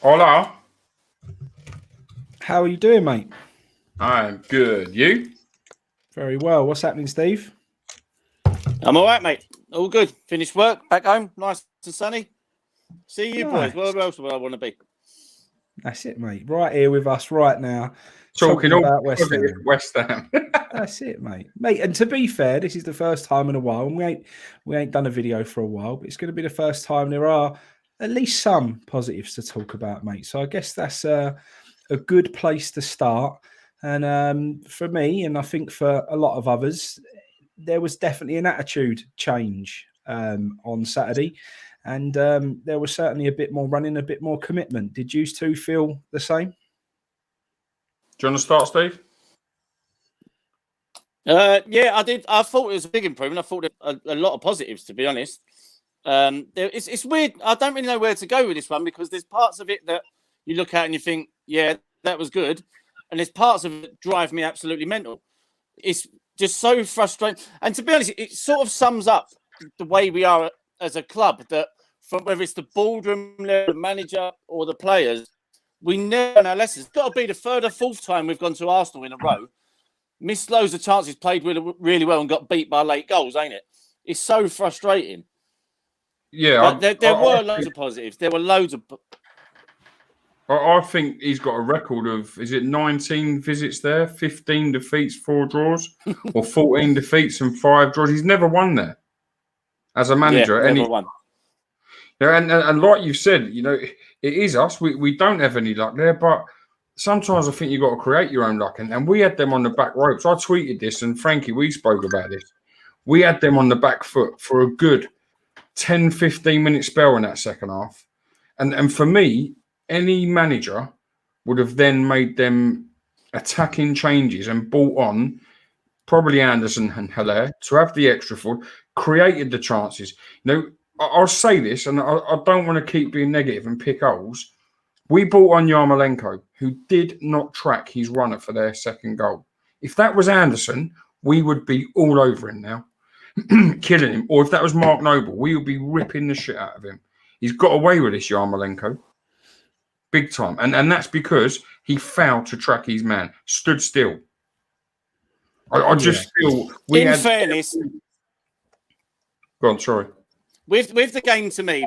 Hola. How are you doing, mate? I'm good. You? Very well. What's happening, Steve? I'm all right, mate. All good. Finished work, back home, nice and sunny. See you Nice. boys. Where else would I want to be? That's it, mate. Right here with us right now. Talking about West Ham. West Ham. That's it, mate. And to be fair, this is the first time in a while, and we ain't done a video for a while, but it's going to be the first time there are at least some positives to talk about, mate. So I guess that's a good place to start. And for me, and I think for a lot of others, there was definitely an attitude change on Saturday. And there was certainly a bit more running, a bit more commitment. Did you two feel the same? Do you want to start, Steve? Yeah, I did. I thought it was a big improvement. I thought a lot of positives, to be honest. It's weird. I don't really know where to go with this one because there's parts of it that you look at and you think, yeah, that was good. And there's parts of it that drive me absolutely mental. It's just so frustrating. And to be honest, it sort of sums up the way we are as a club, that from whether it's the boardroom, the manager or the players, we never know lessons. It's got to be the third or fourth time we've gone to Arsenal in a row, missed loads of chances, played really well and got beat by late goals, ain't it? It's so frustrating. Yeah. There were loads of positives. There were loads of... I think he's got a record of, is it 19 visits there, 15 defeats, 4 draws, or 14 defeats and 5 draws? He's never won there as a manager. Yeah, never won. Yeah, and like you've said, you know, it is us. We don't have any luck there, but sometimes I think you've got to create your own luck. And we had them on the back ropes. I tweeted this, and Frankie, we spoke about this. We had them on the back foot for a good 10, 15-minute spell in that second half. And for me, any manager would have then made them attacking changes and brought on probably Anderson and Haller to have the extra forward, created the chances. You know, I'll say this, and I don't want to keep being negative and pick holes. We brought on Yarmolenko, who did not track his runner for their second goal. If that was Anderson, we would be all over him now, killing him. Or if that was Mark Noble, we would be ripping the shit out of him. He's got away with this, Yarmolenko. Big time. And that's because he failed to track his man, stood still. I just feel... In fairness... Go on, sorry. With the game, to me,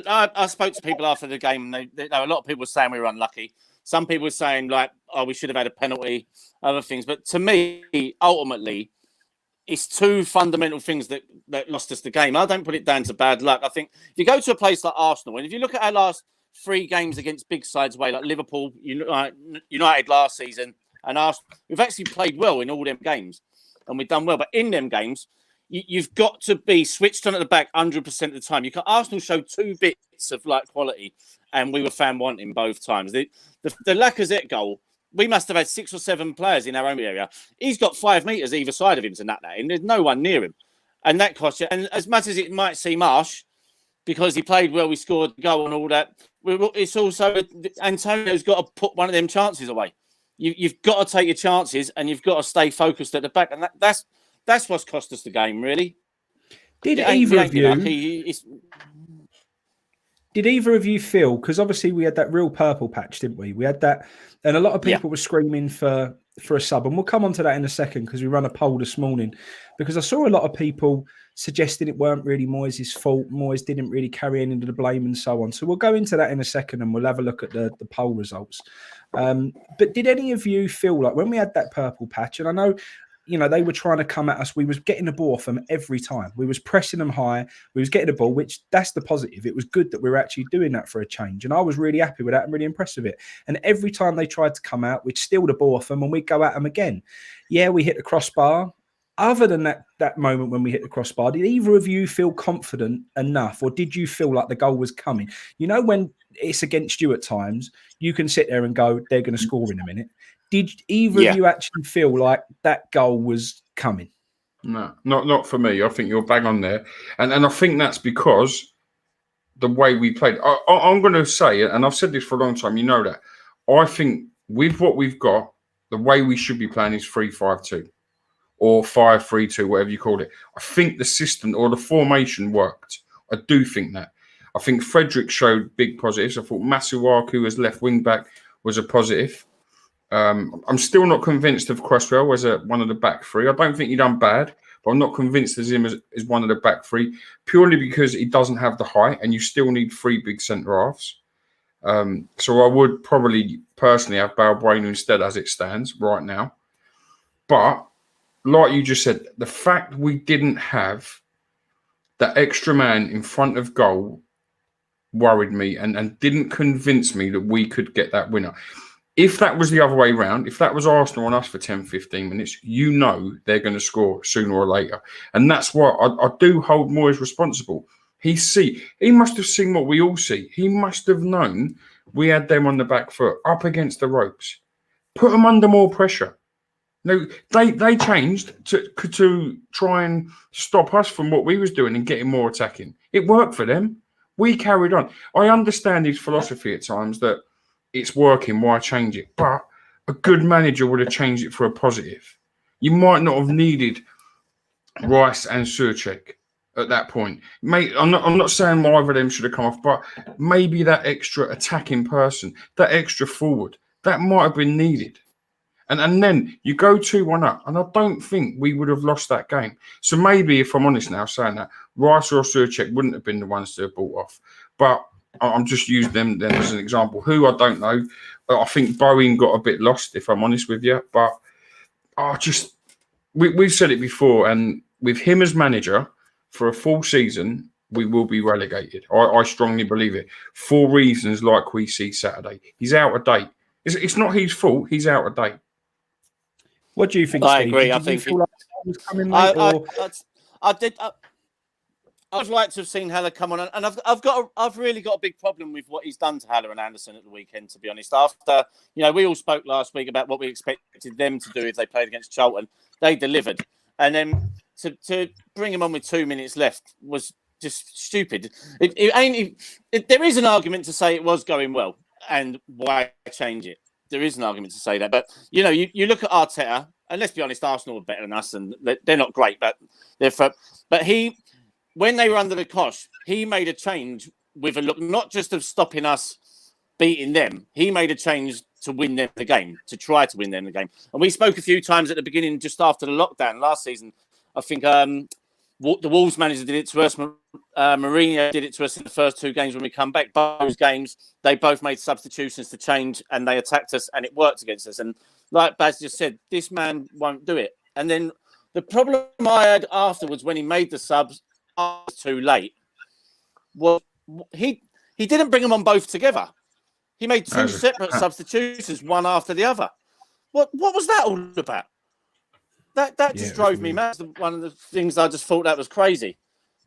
I spoke to people after the game, and a lot of people were saying we were unlucky. Some people were saying, like, oh, we should have had a penalty, other things. But to me, ultimately, it's two fundamental things that lost us the game. I don't put it down to bad luck. I think if you go to a place like Arsenal, and if you look at our last 3 games against big sides away, like Liverpool, United last season, and Arsenal, we've actually played well in all them games, and we've done well. But in them games, you've got to be switched on at the back 100% of the time. Arsenal showed 2 bits of like quality, and we were fan wanting both times. The Lacazette goal, we must have had 6 or 7 players in our own area. He's got 5 metres either side of him to nut that in. There's no one near him, and that cost you. And as much as it might seem harsh, because he played well, we scored the goal and all that, it's also Antonio's got to put one of them chances away. You've got to take your chances, and you've got to stay focused at the back, and that's what's cost us the game, really. Did either of you feel, because obviously we had that real purple patch, didn't we? We had that, and a lot of people were screaming for a sub, and we'll come on to that in a second because we ran a poll this morning, because I saw a lot of people suggesting it weren't really Moyes' fault. Moyes didn't really carry any of the blame and so on. So we'll go into that in a second, and we'll have a look at the poll results. But did any of you feel like when we had that purple patch, and I know, you know, they were trying to come at us, we was getting the ball off them every time. We was pressing them high. We was getting the ball, which that's the positive. It was good that we were actually doing that for a change. And I was really happy with that and really impressed with it. And every time they tried to come out, we'd steal the ball off them and we'd go at them again. Yeah, we hit the crossbar. Other than that moment when we hit the crossbar, did either of you feel confident enough, or did you feel like the goal was coming? You know, when it's against you at times, you can sit there and go, they're going to score in a minute. Did either of you actually feel like that goal was coming? No, not for me. I think you're bang on there. And I think that's because the way we played. I'm going to say it, and I've said this for a long time, you know that. I think with what we've got, the way we should be playing is 3-5-2 or 5-3-2, whatever you call it. I think the system or the formation worked. I do think that. I think Frederick showed big positives. I thought Masuaku as left wing back was a positive. I'm still not convinced of Cresswell as one of the back three. I don't think he done bad, but I'm not convinced as him as one of the back three, purely because he doesn't have the height, and you still need 3 big centre halves. So I would probably personally have Balbuena instead as it stands right now. But like you just said, the fact we didn't have that extra man in front of goal worried me and didn't convince me that we could get that winner. If that was the other way around, if that was Arsenal on us for 10, 15 minutes, you know they're going to score sooner or later. And that's why I do hold Moyes responsible. He must have seen what we all see. He must have known we had them on the back foot, up against the ropes. Put them under more pressure. No, they changed to try and stop us from what we was doing and getting more attacking. It worked for them. We carried on. I understand his philosophy at times that it's working, why change it? But a good manager would have changed it for a positive. You might not have needed Rice and Soucek at that point. Mate, I'm not saying either of them should have come off, but maybe that extra attacking person, that extra forward, that might have been needed. And then you go 2-1 up, and I don't think we would have lost that game. So maybe, if I'm honest now, saying that, Rice or Soucek wouldn't have been the ones to have bought off. But I'm just using them as an example. Who, I don't know. I think Bowen got a bit lost, if I'm honest with you. But we've said it before, and with him as manager for a full season, we will be relegated. I strongly believe it. For reasons like we see Saturday. He's out of date. It's not his fault. He's out of date. What do you think, I Steve? agree. I think he was coming late, I did. I'd like to have seen Haller come on, and I've really got a big problem with what he's done to Haller and Anderson at the weekend. To be honest, after we all spoke last week about what we expected them to do if they played against Charlton, they delivered, and then to bring him on with 2 minutes left was just stupid. There is an argument to say it was going well, and why change it? There is an argument to say that, but you look at Arteta, and let's be honest, Arsenal are better than us, and they're not great, but when they were under the cosh, he made a change with a look, not just of stopping us beating them. He made a change to win them the game, to try to win them the game. And we spoke a few times at the beginning, just after the lockdown last season. I think the Wolves manager did it to us. Mourinho did it to us in the first 2 games when we come back. Both games, they both made substitutions to change, and they attacked us, and it worked against us. And like Baz just said, this man won't do it. And then the problem I had afterwards when he made the subs, too late. Well, he didn't bring them on both together. He made 2 separate substitutions, one after the other. What was that all about? That just drove me mad. One of the things I just thought that was crazy,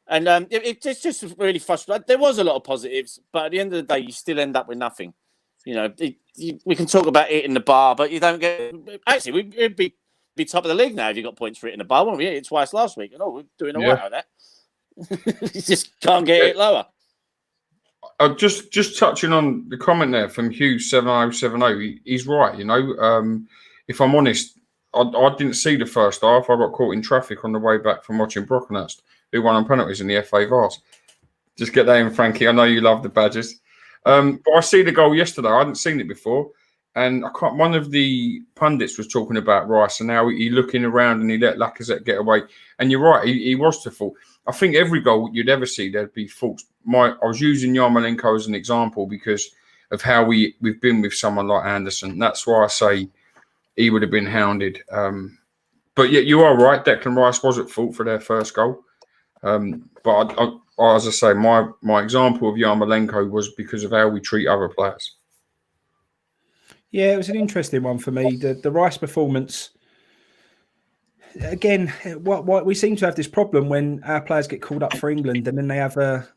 and it just was really frustrating. There was a lot of positives, but at the end of the day, you still end up with nothing. We can talk about it in the bar, but you don't get. Actually, we'd be top of the league now if you got points for it in the bar. Won't we? Hit it twice last week, and we're doing all right with that. You just can't get it lower. Just touching on the comment there from Hughes 7070, he's right. If I'm honest, I didn't see the first half. I got caught in traffic on the way back from watching Brockenhurst, who won on penalties in the FA Vars. Just get that in, Frankie. I know you love the Badgers. But I see the goal yesterday. I hadn't seen it before. And one of the pundits was talking about Rice and how he looking around and he let Lacazette get away. And you're right, he was to fault. I think every goal you'd ever see, there'd be faults. I was using Yarmolenko as an example because of how we've been with someone like Anderson. That's why I say he would have been hounded. But yeah, you are right. Declan Rice was at fault for their first goal. But as I say, my example of Yarmolenko was because of how we treat other players. Yeah, it was an interesting one for me. The Rice performance, again, what we seem to have this problem when our players get called up for England and then they have a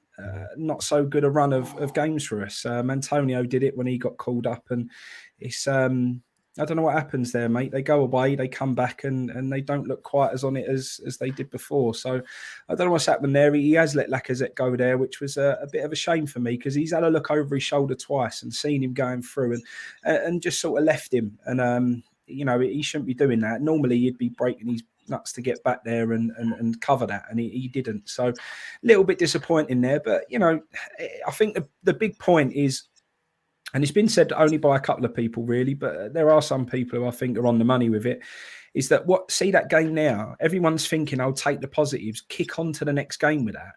not so good a run of games for us. Antonio did it when he got called up, and it's I don't know what happens there, mate. They go away, they come back, and they don't look quite as on it as they did before. So I don't know what's happened there. He has let Lacazette go there, which was a bit of a shame for me because he's had a look over his shoulder twice and seen him going through and just sort of left him. And he shouldn't be doing that. Normally, he'd be breaking nuts to get back there and cover that, and he didn't. So a little bit disappointing there. But, you know, I think the big point is, and it's been said only by a couple of people really, but there are some people who I think are on the money with it, is that see that game now, everyone's thinking, I'll take the positives, kick on to the next game with that.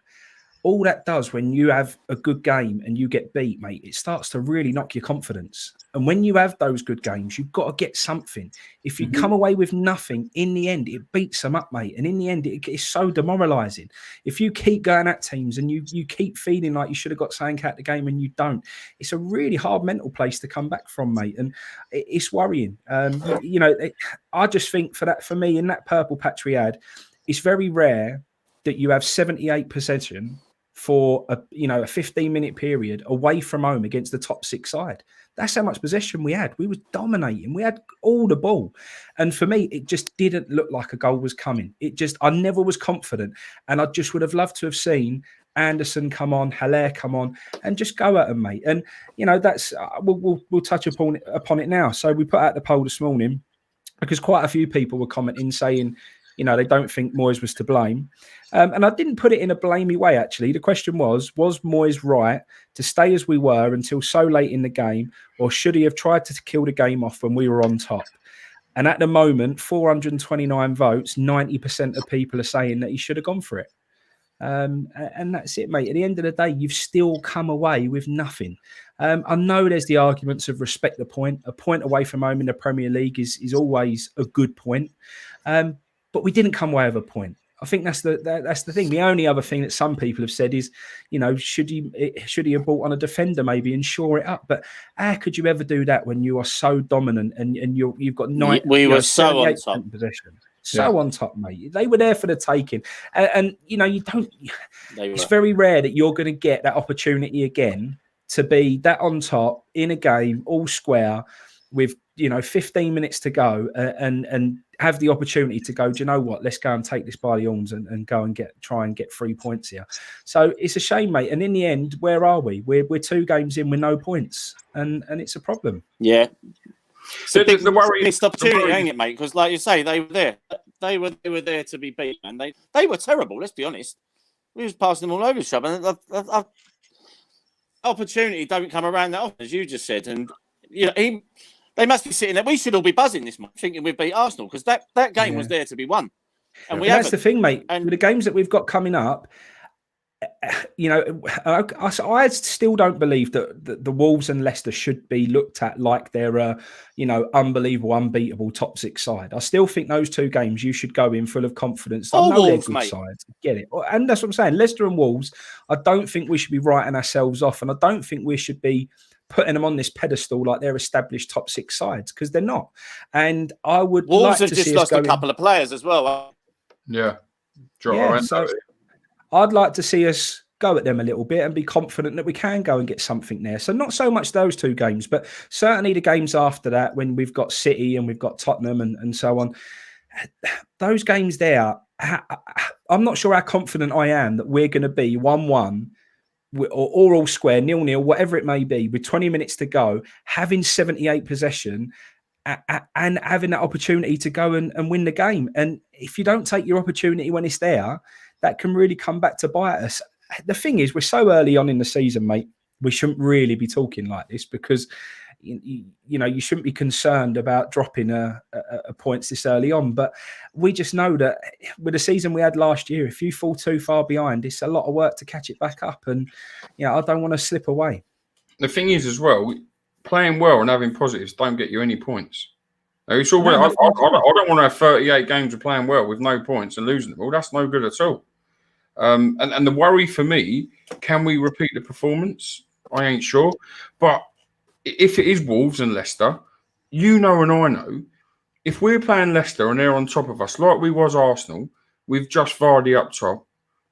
All that does when you have a good game and you get beat, mate, it starts to really knock your confidence. And when you have those good games, you've got to get something. If you come away with nothing, in the end, it beats them up, mate. And in the end, it's so demoralising. If you keep going at teams and you keep feeling like you should have got something out the game and you don't, it's a really hard mental place to come back from, mate. And it's worrying. I just think for me, in that purple patch we had, it's very rare that you have 78 possession for a 15-minute period away from home against the top 6 side. That's how much possession we had. We were dominating. We had all the ball. And for me, it just didn't look like a goal was coming. I never was confident. And I just would have loved to have seen Anderson come on, Haller come on, and just go at them, mate. And, you know, that's we'll touch upon it now. So we put out the poll this morning because quite a few people were commenting saying, you know, they don't think Moyes was to blame. And I didn't put it in a blamey way, actually. The question was Moyes right to stay as we were until so late in the game, or should he have tried to kill the game off when we were on top? And at the moment, 429 votes, 90% of people are saying that he should have gone for it. And that's it, mate. At the end of the day, you've still come away with nothing. I know there's the arguments of respect the point. A point away from home in the Premier League is always a good point. But we didn't come away with a point. I think that's the thing. The only other thing that some people have said is, you know, should he have brought on a defender maybe and shore it up? But how could you ever do that when you are so dominant and you've got 9? We were so on top possession, on top, mate. They were there for the taking, and you know you don't. It's very rare that you're going to get that opportunity again to be that on top in a game all square with 15 minutes to go and have the opportunity to go, do you know what, let's go and take this by the horns and go and try and get 3 points here. So it's a shame, mate. And in the end, where are we? We're 2 games in with no points, and it's a problem. Yeah. So the worry, missed opportunity, ain't it, mate? Because like you say, they were there. They were there to be beat, and they were terrible. Let's be honest. We was passing them all over the shop, and opportunity don't come around that often, as you just said. And they must be sitting there. We should all be buzzing this month, thinking we've beat Arsenal, because that game was there to be won. And that's the thing, mate. And with the games that we've got coming up, I still don't believe that the Wolves and Leicester should be looked at like they're unbelievable, unbeatable top 6 side. I still think those 2 games you should go in full of confidence. I know Wolves, they're good sides. Get it. And that's what I'm saying. Leicester and Wolves, I don't think we should be writing ourselves off, and I don't think we should be putting them on this pedestal like they're established top 6 sides, because they're not. And I would Wolves like have just lost a couple of players as well. Yeah. So I'd like to see us go at them a little bit and be confident that we can go and get something there. So not so much those 2 games, but certainly the games after that, when we've got City and we've got Tottenham and so on. Those games there, I'm not sure how confident I am that we're going to be 1-1 or all square, 0-0, whatever it may be, with 20 minutes to go, having 78 possession and having that opportunity to go and win the game. And if you don't take your opportunity when it's there, that can really come back to bite us. The thing is, we're so early on in the season, mate, we shouldn't really be talking like this, because you shouldn't be concerned about dropping a points this early on. But we just know that with the season we had last year, if you fall too far behind, it's a lot of work to catch it back up. And I don't want to slip away. The thing is, as well, playing well and having positives don't get you any points. It's all I don't want to have 38 games of playing well with no points and losing them all. That's no good at all. And the worry for me, can we repeat the performance? I ain't sure. But if it is Wolves and Leicester, and I know, if we're playing Leicester and they're on top of us, like we was Arsenal, with just Vardy up top,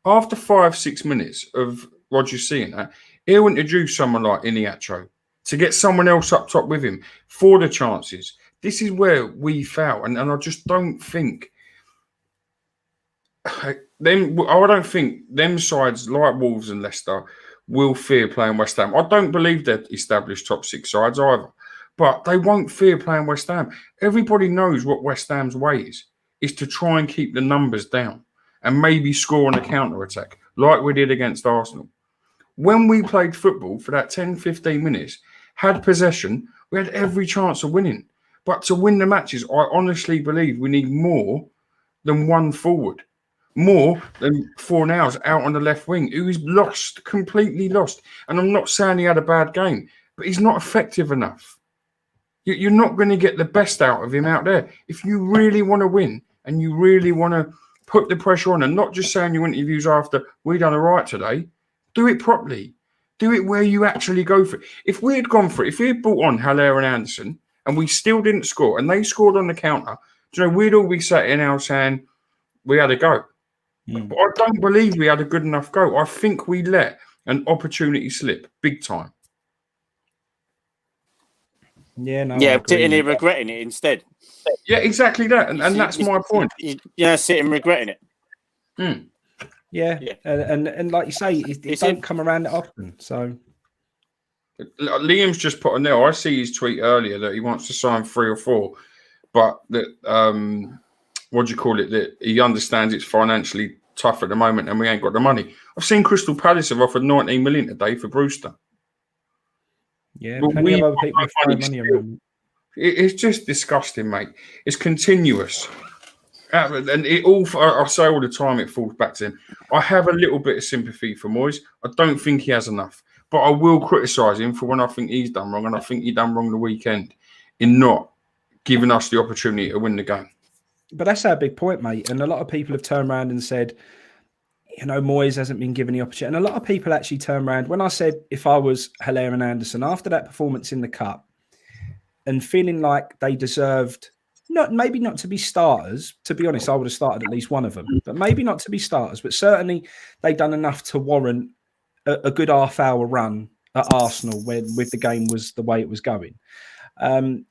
after 5-6 minutes of Roger seeing that, he'll introduce someone like Iniacho to get someone else up top with him for the chances. This is where we fail, and I just don't think I don't think them sides like Wolves and Leicester will fear playing West Ham. I don't believe they're established top 6 sides either, but they won't fear playing West Ham. Everybody knows what West Ham's way is. is to try and keep the numbers down and maybe score on a counter-attack like we did against Arsenal. When we played football for that 10, 15 minutes, had possession, we had every chance of winning. But to win the matches, I honestly believe we need more than one forward. More than Fornals out on the left wing, who is lost, completely lost. And I'm not saying he had a bad game, but he's not effective enough. You're not going to get the best out of him out there. If you really want to win and you really want to put the pressure on, and not just saying your interviews after, we done all right today, do it properly. Do it where you actually go for it. If we had gone for it, if we had brought on Haller and Anderson and we still didn't score and they scored on the counter, we'd all be sat in now saying we had a go. But I don't believe we had a good enough go. I think we let an opportunity slip big time. Yeah, no. Yeah, sitting here regretting it instead. Yeah, exactly that. And that's my point. Yeah, sitting regretting it. Yeah. And like you say, it don't come around that often. So Liam's just put on there. I see his tweet earlier that he wants to sign 3 or 4, but that what do you call it? That he understands it's financially tough at the moment and we ain't got the money. I've seen Crystal Palace have offered 19 million today for Brewster. Yeah, plenty of other people throwing money around. It's just disgusting, mate. It's continuous. And it all, I say all the time, it falls back to him. I have a little bit of sympathy for Moyes. I don't think he has enough. But I will criticise him for when I think he's done wrong. And I think he done wrong the weekend in not giving us the opportunity to win the game. But that's our big point, mate. And a lot of people have turned around and said, Moyes hasn't been given the opportunity. And a lot of people actually turned around. When I said if I was Haller and Anderson after that performance in the Cup and feeling like they deserved, maybe not to be starters, to be honest, I would have started at least one of them, but maybe not to be starters, but certainly they've done enough to warrant a good half-hour run at Arsenal with the game was the way it was going. I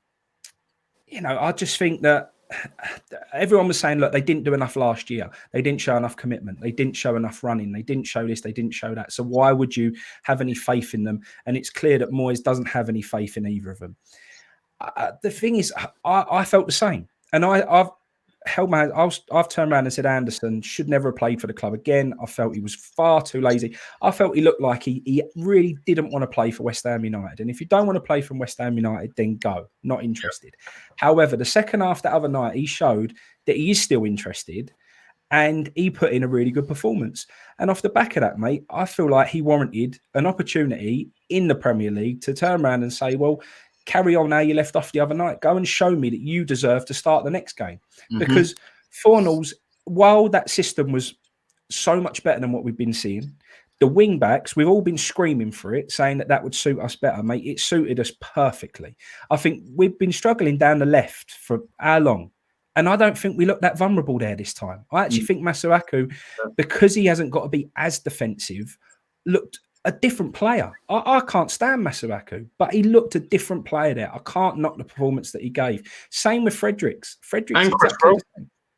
just think that everyone was saying, look, they didn't do enough last year. They didn't show enough commitment. They didn't show enough running. They didn't show this. They didn't show that. So why would you have any faith in them? And it's clear that Moyes doesn't have any faith in either of them. The thing is, I felt the same. And I've held my hands. I've turned around and said Anderson should never have played for the club again. I felt he was far too lazy. I felt he looked like he really didn't want to play for West Ham United. And if you don't want to play from West Ham United, then go. Not interested. However, the second half the other night, he showed that he is still interested and he put in a really good performance. And off the back of that, mate, I feel like he warranted an opportunity in the Premier League to turn around and say, well, carry on now you left off the other night. Go and show me that you deserve to start the next game. Mm-hmm. Because Fornals, while that system was so much better than what we've been seeing, the wing backs, we've all been screaming for it, saying that would suit us better, mate. It suited us perfectly. I think we've been struggling down the left for how long? And I don't think we look that vulnerable there this time. I actually think Masuaku, because he hasn't got to be as defensive, looked a different player. I can't stand Masuaku, but he looked a different player there. I can't knock the performance that he gave. Same with Fredericks. And Cresswell.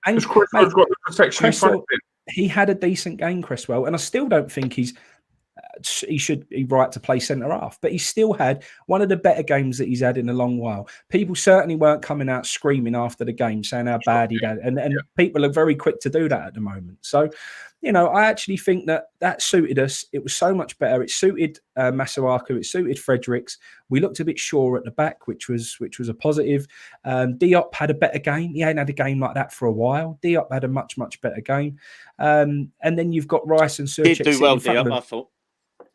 And Cresswell's got the protection in front of him. He had a decent game, Cresswell, and I still don't think he should be right to play centre half, but he still had one of the better games that he's had in a long while. People certainly weren't coming out screaming after the game, saying how bad he'd had, and people are very quick to do that at the moment. So, I actually think that suited us. It was so much better. It suited Masuaku. It suited Fredericks. We looked a bit sure at the back, which was a positive. Diop had a better game. He hadn't had a game like that for a while. Diop had a much, much better game. And then you've got Rice and Surchek. He did do well, Diop, I thought.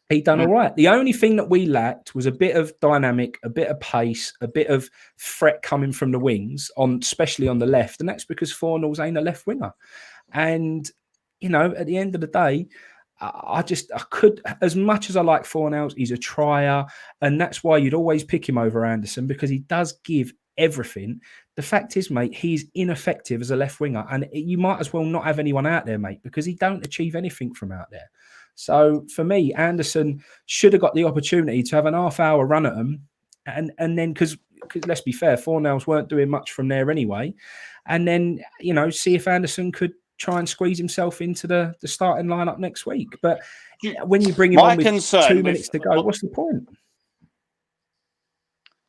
He done all right. The only thing that we lacked was a bit of dynamic, a bit of pace, a bit of threat coming from the wings, especially on the left. And that's because Fornals ain't a left winger. And, at the end of the day, I could, as much as I like Fornals, he's a trier. And that's why you'd always pick him over Anderson, because he does give everything. The fact is, mate, he's ineffective as a left winger. And you might as well not have anyone out there, mate, because he don't achieve anything from out there. So for me, Anderson should have got the opportunity to have an half-hour run at him, and then because let's be fair, Fornals weren't doing much from there anyway, and then see if Anderson could try and squeeze himself into the starting lineup next week. But when you bring him on with 2 minutes to go, what's the point?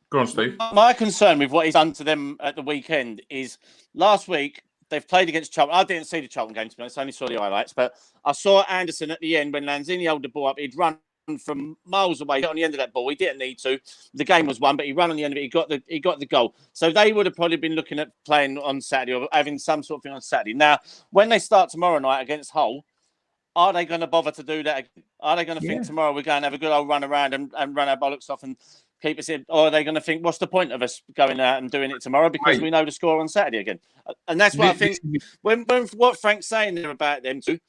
Go on, Steve. My concern with what he's done to them at the weekend is last week they've played against Charlton. I didn't see the Charlton game, to be honest. I only saw the highlights. But I saw Anderson at the end when Lanzini held the ball up. He'd run from miles away on the end of that ball. He didn't need to. The game was won, but he ran on the end of it. He got the goal. So they would have probably been looking at playing on Saturday or having some sort of thing on Saturday. Now, when they start tomorrow night against Hull, are they going to bother to do that again? Are they going to think tomorrow we're going to have a good old run around and run our bollocks off and keep us in? Or are they going to think, what's the point of us going out and doing it tomorrow because we know the score on Saturday again? And that's what I think. When what Frank's saying there about them two,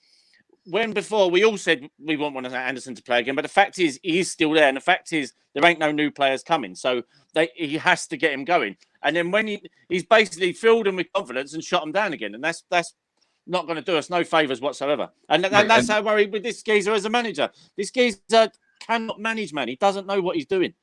when before we all said we won't want Anderson to play again, but the fact is he is still there, and the fact is there ain't no new players coming, so he has to get him going. And then when he's basically filled him with confidence and shot him down again, and that's not going to do us no favours whatsoever. And that's how I worry with this geezer as a manager. This geezer cannot manage, man. He doesn't know what he's doing.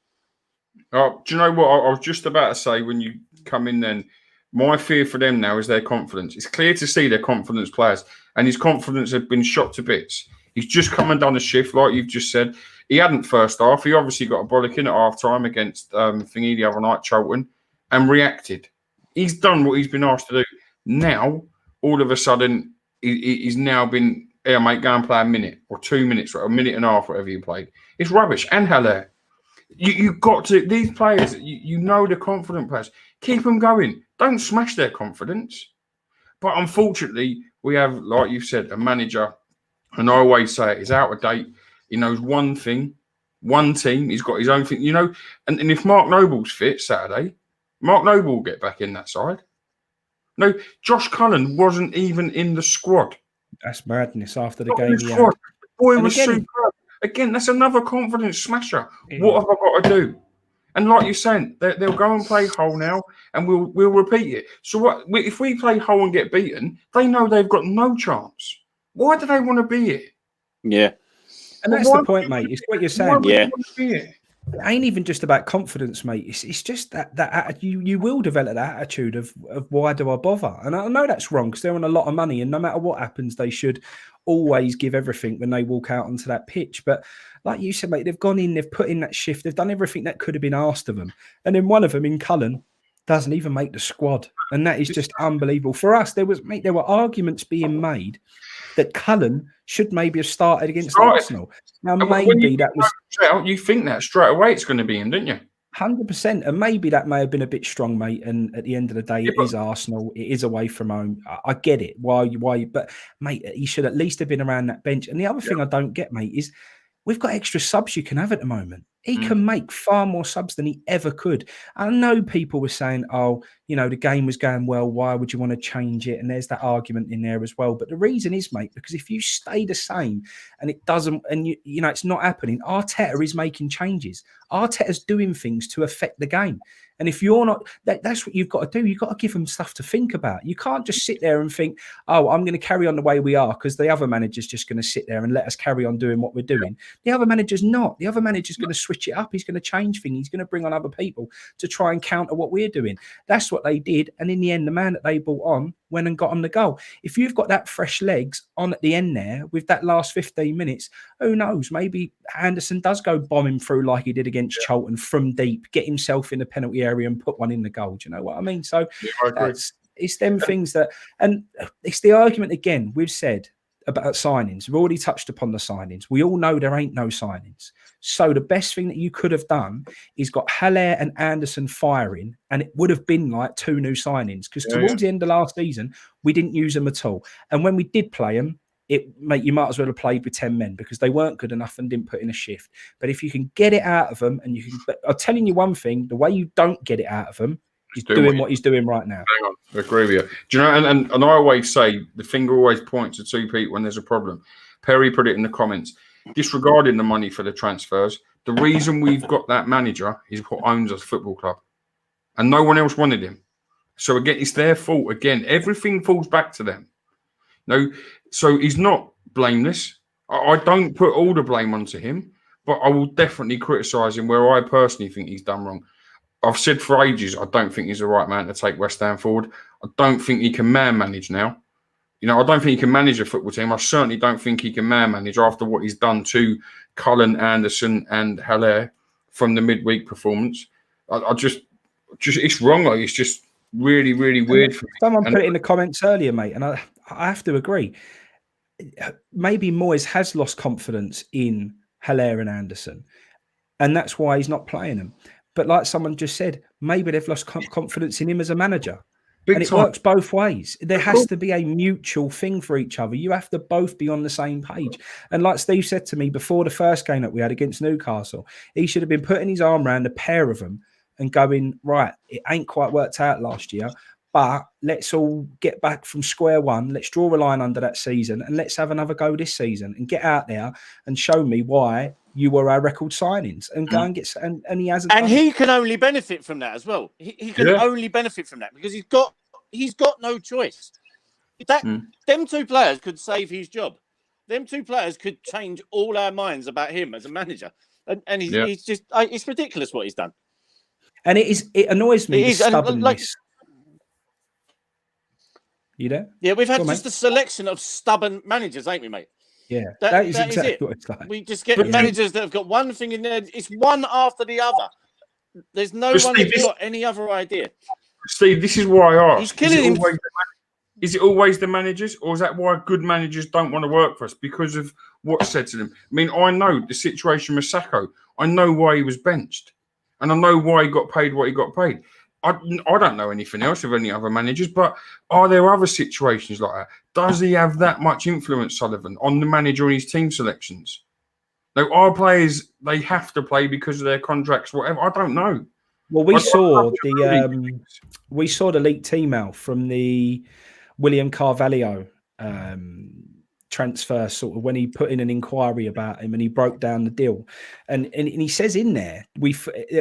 Oh, do you know what I was just about to say when you come in then? My fear for them now is their confidence. It's clear to see their confidence players, and his confidence had been shot to bits. He's just come and done a shift, like you've just said. He hadn't first half. He obviously got a bollocking at half time against Thingy the other night, Charlton, and reacted. He's done what he's been asked to do. Now, all of a sudden, he's now been, here, mate, go and play a minute or 2 minutes or a minute and a half, whatever you played. It's rubbish. And Haller. You've got to, these players, you know the confident players, keep them going. Don't smash their confidence. But unfortunately, we have, like you've said, a manager, and I always say it, he's out of date. He knows one thing, one team. He's got his own thing, you know. And if Mark Noble's fit Saturday, Mark Noble will get back in that side. No, Josh Cullen wasn't even in the squad. That's madness after the game. The boy was superb. Again, that's another confidence smasher. Yeah. What have I got to do? And like you're saying, they'll go and play Hull now, and we'll repeat it. So what if we play Hull and get beaten? They know they've got no chance. Why do they want to be here? Yeah, and that's the point, mate. It's what you're saying. Yeah, it ain't even just about confidence, mate. It's just that you will develop that attitude of why do I bother? And I know that's wrong because they're on a lot of money, and no matter what happens, they should always give everything when they walk out onto that pitch. But like you said, mate, they've gone in, they've put in that shift, they've done everything that could have been asked of them. And then one of them in Cullen doesn't even make the squad. And that is just unbelievable. For us, there were arguments being made that Cullen should maybe have started against Arsenal. Now, maybe that was... You think that straight away it's going to be him, didn't you? 100%. And maybe that may have been a bit strong, mate. And at the end of the day, it is Arsenal. It is away from home. I get it. Why? But, mate, he should at least have been around that bench. And the other thing I don't get, mate, is we've got extra subs you can have at the moment. He can make far more subs than he ever could. I know people were saying, oh, you know, the game was going well. Why would you want to change it? And there's that argument in there as well. But the reason is, mate, because if you stay the same and it doesn't, and you know, it's not happening, Arteta is making changes. Arteta's doing things to affect the game. And if you're not, that's what you've got to do. You've got to give them stuff to think about. You can't just sit there and think, oh, I'm going to carry on the way we are because the other manager's just going to sit there and let us carry on doing what we're doing. The other manager's not. The other manager's going to switch it up. He's going to change things. He's going to bring on other people to try and counter what we're doing. That's what they did. And in the end, the man that they brought on went and got him the goal. If you've got that fresh legs on at the end there with that last 15 minutes, who knows? Maybe Anderson does go bombing through like he did against Charlton from deep, get himself in the penalty area and put one in the goal. Do you know what I mean? So it's them things that, and it's the argument again we've said about signings. We've already touched upon the signings. We all know there ain't no signings. So the best thing that you could have done is got Haller and Anderson firing, and it would have been like 2 new signings because towards the end of last season, we didn't use them at all. And when we did play them, you might as well have played with 10 men because they weren't good enough and didn't put in a shift. But if you can get it out of them, and you can, but I'm telling you one thing, the way you don't get it out of them, he's doing what he's doing right now. Hang on, I agree with you. Do you know, and I always say the finger always points at 2 people when there's a problem. Perry put it in the comments. Disregarding the money for the transfers, the reason we've got that manager is what owns us football club. And no one else wanted him. So again, it's their fault. Again, everything falls back to them. No, so he's not blameless. I don't put all the blame onto him, but I will definitely criticise him where I personally think he's done wrong. I've said for ages, I don't think he's the right man to take West Ham forward. I don't think he can manage now. You know, I don't think he can manage a football team. I certainly don't think he can manage after what he's done to Cullen, Anderson and Haller from the midweek performance. I just it's wrong. Like, it's just really, really weird for me. Someone put it in the comments earlier, mate, and I have to agree. Maybe Moyes has lost confidence in Haller and Anderson, and that's why he's not playing them. But like someone just said, maybe they've lost confidence in him as a manager. And it works both ways. There has to be a mutual thing for each other. You have to both be on the same page. And like Steve said to me before the first game that we had against Newcastle, he should have been putting his arm around the pair of them and going, right, it ain't quite worked out last year, but let's all get back from square one. Let's draw a line under that season and let's have another go this season and get out there and show me why you were our record signings and go and get, and he hasn't. And he can only benefit from that as well. He can only benefit from that because he's got no choice. Them two players could save his job. Them two players could change all our minds about him as a manager. And he's just, it's ridiculous what he's done. And it annoys me. Stubbornness. You know? Yeah, we've had just a selection of stubborn managers, ain't we, mate? Yeah, that is exactly what it's like. We just get managers that have got one thing in there. It's one after the other. There's no one who's got any other idea. Steve, this is why I ask. He's killing him. Is it always the managers, or is that why good managers don't want to work for us because of what's said to them? I mean, I know the situation with Sacco. I know why he was benched, and I know why he got paid what he got paid. I don't know anything else of any other managers, but are there other situations like that? Does he have that much influence, Sullivan, on the manager and his team selections? Now, our players, they have to play because of their contracts, whatever. I don't know. Well, we saw the leaked email from the William Carvalho transfer, sort of when he put in an inquiry about him and he broke down the deal, and he says in there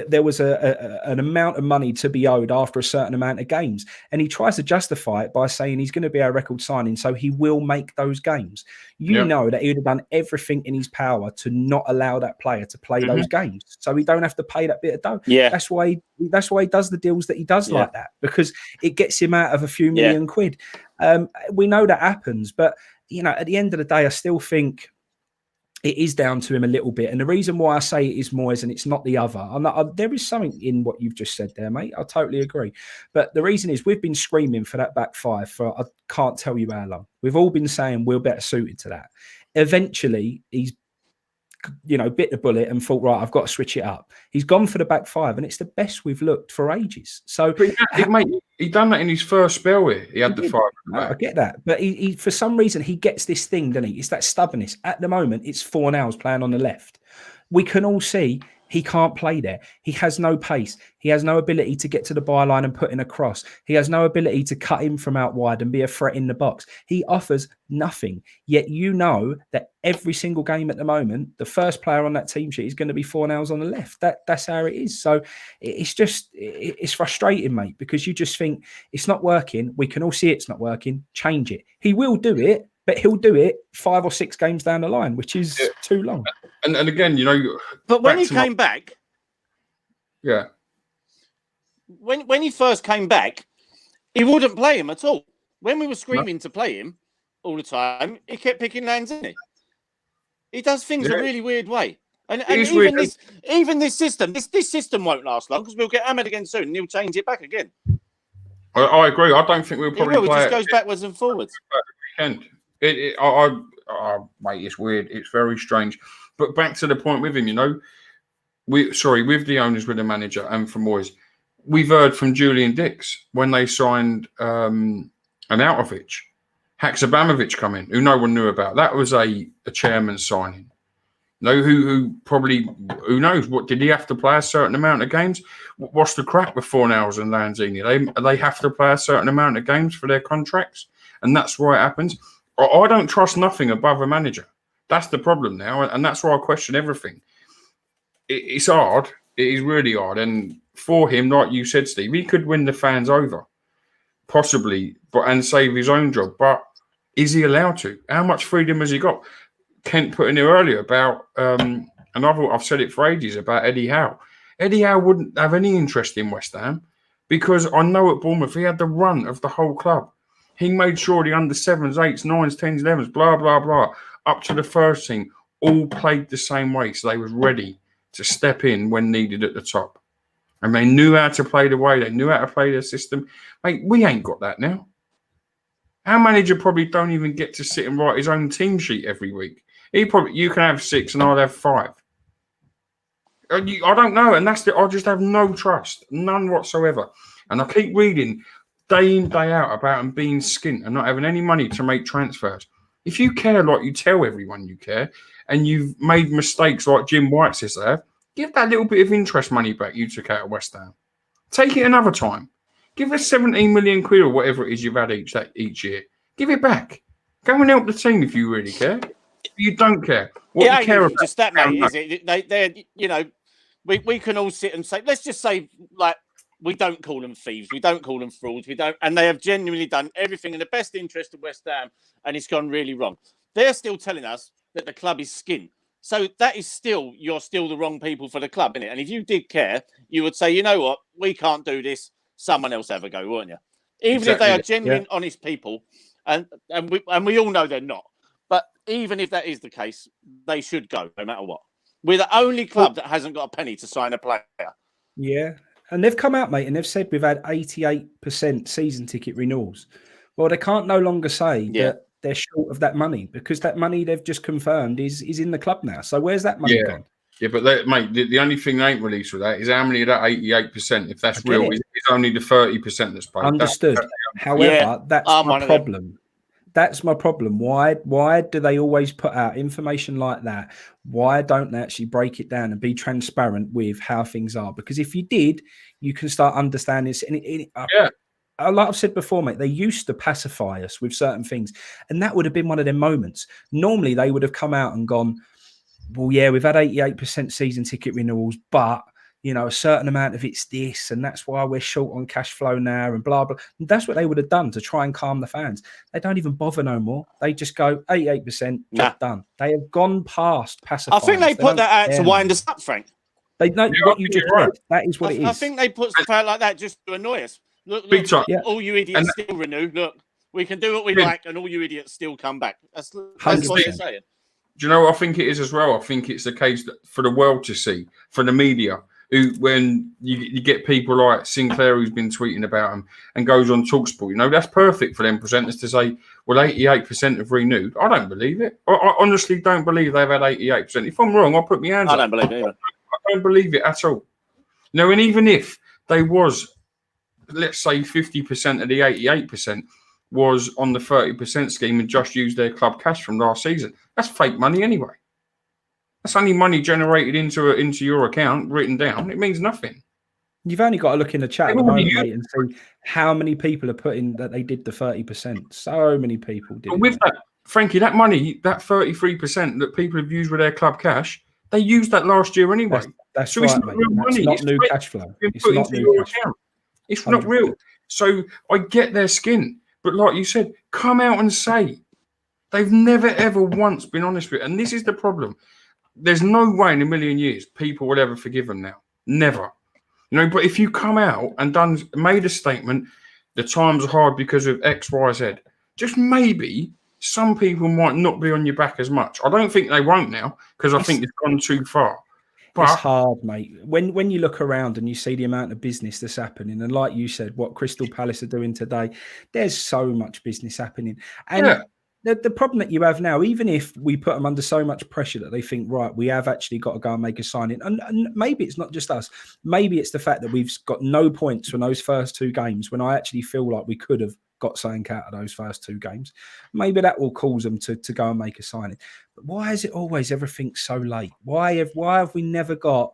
there was an amount of money to be owed after a certain amount of games, and he tries to justify it by saying he's going to be our record signing, so he will make those games. You know that he would have done everything in his power to not allow that player to play those games, so he don't have to pay that bit of dough. Yeah, that's why he does the deals that he does like that, because it gets him out of a few million quid. We know that happens, but you know, at the end of the day, I still think it is down to him a little bit. And the reason why I say it is Moyes and it's not the other, there is something in what you've just said there, mate. I totally agree. But the reason is we've been screaming for that back five for I can't tell you how long. We've all been saying we're better suited to that. Eventually, he's bit the bullet and thought, right, I've got to switch it up. He's gone for the back five, and it's the best we've looked for ages. So, mate, he done that in his first spell here. He had the five. I get that, but he for some reason he gets this thing, doesn't he? It's that stubbornness. At the moment, it's Fornals playing on the left. We can all see he can't play there. He has no pace. He has no ability to get to the byline and put in a cross. He has no ability to cut in from out wide and be a threat in the box. He offers nothing. Yet you know that every single game at the moment, the first player on that team sheet is going to be Fornals on the left. That's how it is. So it's frustrating, mate, because you just think it's not working. We can all see it's not working. Change it. He will do it, but he'll do it 5 or 6 games down the line, which is too long. And again, but when he came back, when he first came back, he wouldn't play him at all. When we were screaming to play him all the time, he kept picking lands, didn't he? He does things a really weird way. And even this system, this system won't last long because we'll get hammered again soon and he'll change it back again. I agree. I don't think we'll probably play it. It just goes backwards and forwards. Mate, it's weird. It's very strange. But back to the point with him, with the owners, with the manager, and from Moyes, we've heard from Julian Dix when they signed Arnautovic, Haksabanovic come in, who no one knew about. That was a chairman's signing. Who knows? What did he have to play a certain amount of games? What's the crack with Fornals and Lanzini? They have to play a certain amount of games for their contracts, and that's why it happens. I don't trust nothing above a manager. That's the problem now, and that's why I question everything. It's hard. It is really hard. And for him, like you said, Steve, he could win the fans over, possibly, and save his own job. But is he allowed to? How much freedom has he got? Kent put in here earlier about, and I've said it for ages, about Eddie Howe. Eddie Howe wouldn't have any interest in West Ham because I know at Bournemouth he had the run of the whole club. He made sure the under 7s, 8s, 9s, 10s, 11s, blah, blah, blah, up to the first team, all played the same way. So they was ready to step in when needed at the top. And they knew how to play the way, they knew how to play their system. Mate, we ain't got that now. Our manager probably don't even get to sit and write his own team sheet every week. You can have 6 and I'll have 5. I don't know, and I just have no trust, none whatsoever. And I keep reading day in, day out about them being skint and not having any money to make transfers. If you care like you tell everyone you care, and you've made mistakes like Jim White says they have, give that little bit of interest money back you took out of West Ham. Take it another time. Give us 17 million quid or whatever it is you've had each year. Give it back. Go and help the team if you really care. If you don't care, what you care about just that, mate, is it? They're we can all sit and say, let's just say, like, we don't call them thieves, we don't call them frauds, and they have genuinely done everything in the best interest of West Ham, and it's gone really wrong. They're still telling us that the club is skint. So that is you're still the wrong people for the club, innit? And if you did care, you would say, you know what, we can't do this. Someone else have a go, wouldn't you? Even if they are genuine, honest people, and we all know they're not. But even if that is the case, they should go no matter what. We're the only club that hasn't got a penny to sign a player. Yeah. And they've come out, mate, and they've said we've had 88% season ticket renewals. Well, they can't no longer say that they're short of that money, because that money they've just confirmed is in the club now. So where's that money gone? Yeah, but mate, the only thing they ain't released with that is how many of that 88%, if that's real, is only the 30% that's paid. Understood. However, that's my problem. That's my problem. Why do they always put out information like that? Why don't they actually break it down and be transparent with how things are? Because if you did, you can start understanding this. Like I've said before, mate, they used to pacify us with certain things, and that would have been one of their moments. Normally, they would have come out and gone, well, yeah, we've had 88% season ticket renewals, but a certain amount of it's this, and that's why we're short on cash flow now, and blah, blah. And that's what they would have done to try and calm the fans. They don't even bother no more. They just go 88%, job done. They have gone past pacifying. I think they put that out to wind us up, Frank. They know what you just read. That is what it is. I think they put stuff out like that just to annoy us. Look, all you idiots still renew. Look, we can do what we like, and all you idiots still come back. That's what they're saying. Do you know what I think it is as well? I think it's a case for the world to see, for the media. When you get people like Sinclair, who's been tweeting about them and goes on TalkSport, that's perfect for them presenters to say, well, 88% have renewed. I don't believe it. I honestly don't believe they've had 88%. If I'm wrong, I'll put my hands up. I don't believe it either. I don't believe it at all. And even if they was, let's say 50% of the 88% was on the 30% scheme and just used their club cash from last season, that's fake money anyway. That's only money generated into your account, written down. It means nothing. You've only got to look in the chat at the moment, mate, and see how many people are putting that they did the 30%. So many people did. But with that, Frankie, that money, that 33% that people have used with their club cash, they used that last year anyway. That's so right, it's not mate. Real money. It's not new cash flow. It's not new cash flow. It's not real. So I get their skin. But like you said, come out and say. They've never, ever once been honest with it. And this is the problem. There's no way in a million years people will ever forgive them now. Never. But if you come out and made a statement, the times are hard because of X, Y, Z, just maybe some people might not be on your back as much. I don't think they won't now, because I think it's gone too far. But it's hard, mate. When you look around and you see the amount of business that's happening, and like you said, what Crystal Palace are doing today, there's so much business happening. And the problem that you have now, even if we put them under so much pressure that they think, right, we have actually got to go and make a signing. And maybe it's not just us. Maybe it's the fact that we've got no points from those first 2 games when I actually feel like we could have got something out of those first 2 games. Maybe that will cause them to go and make a signing. But why is it always everything so late? Why have we never got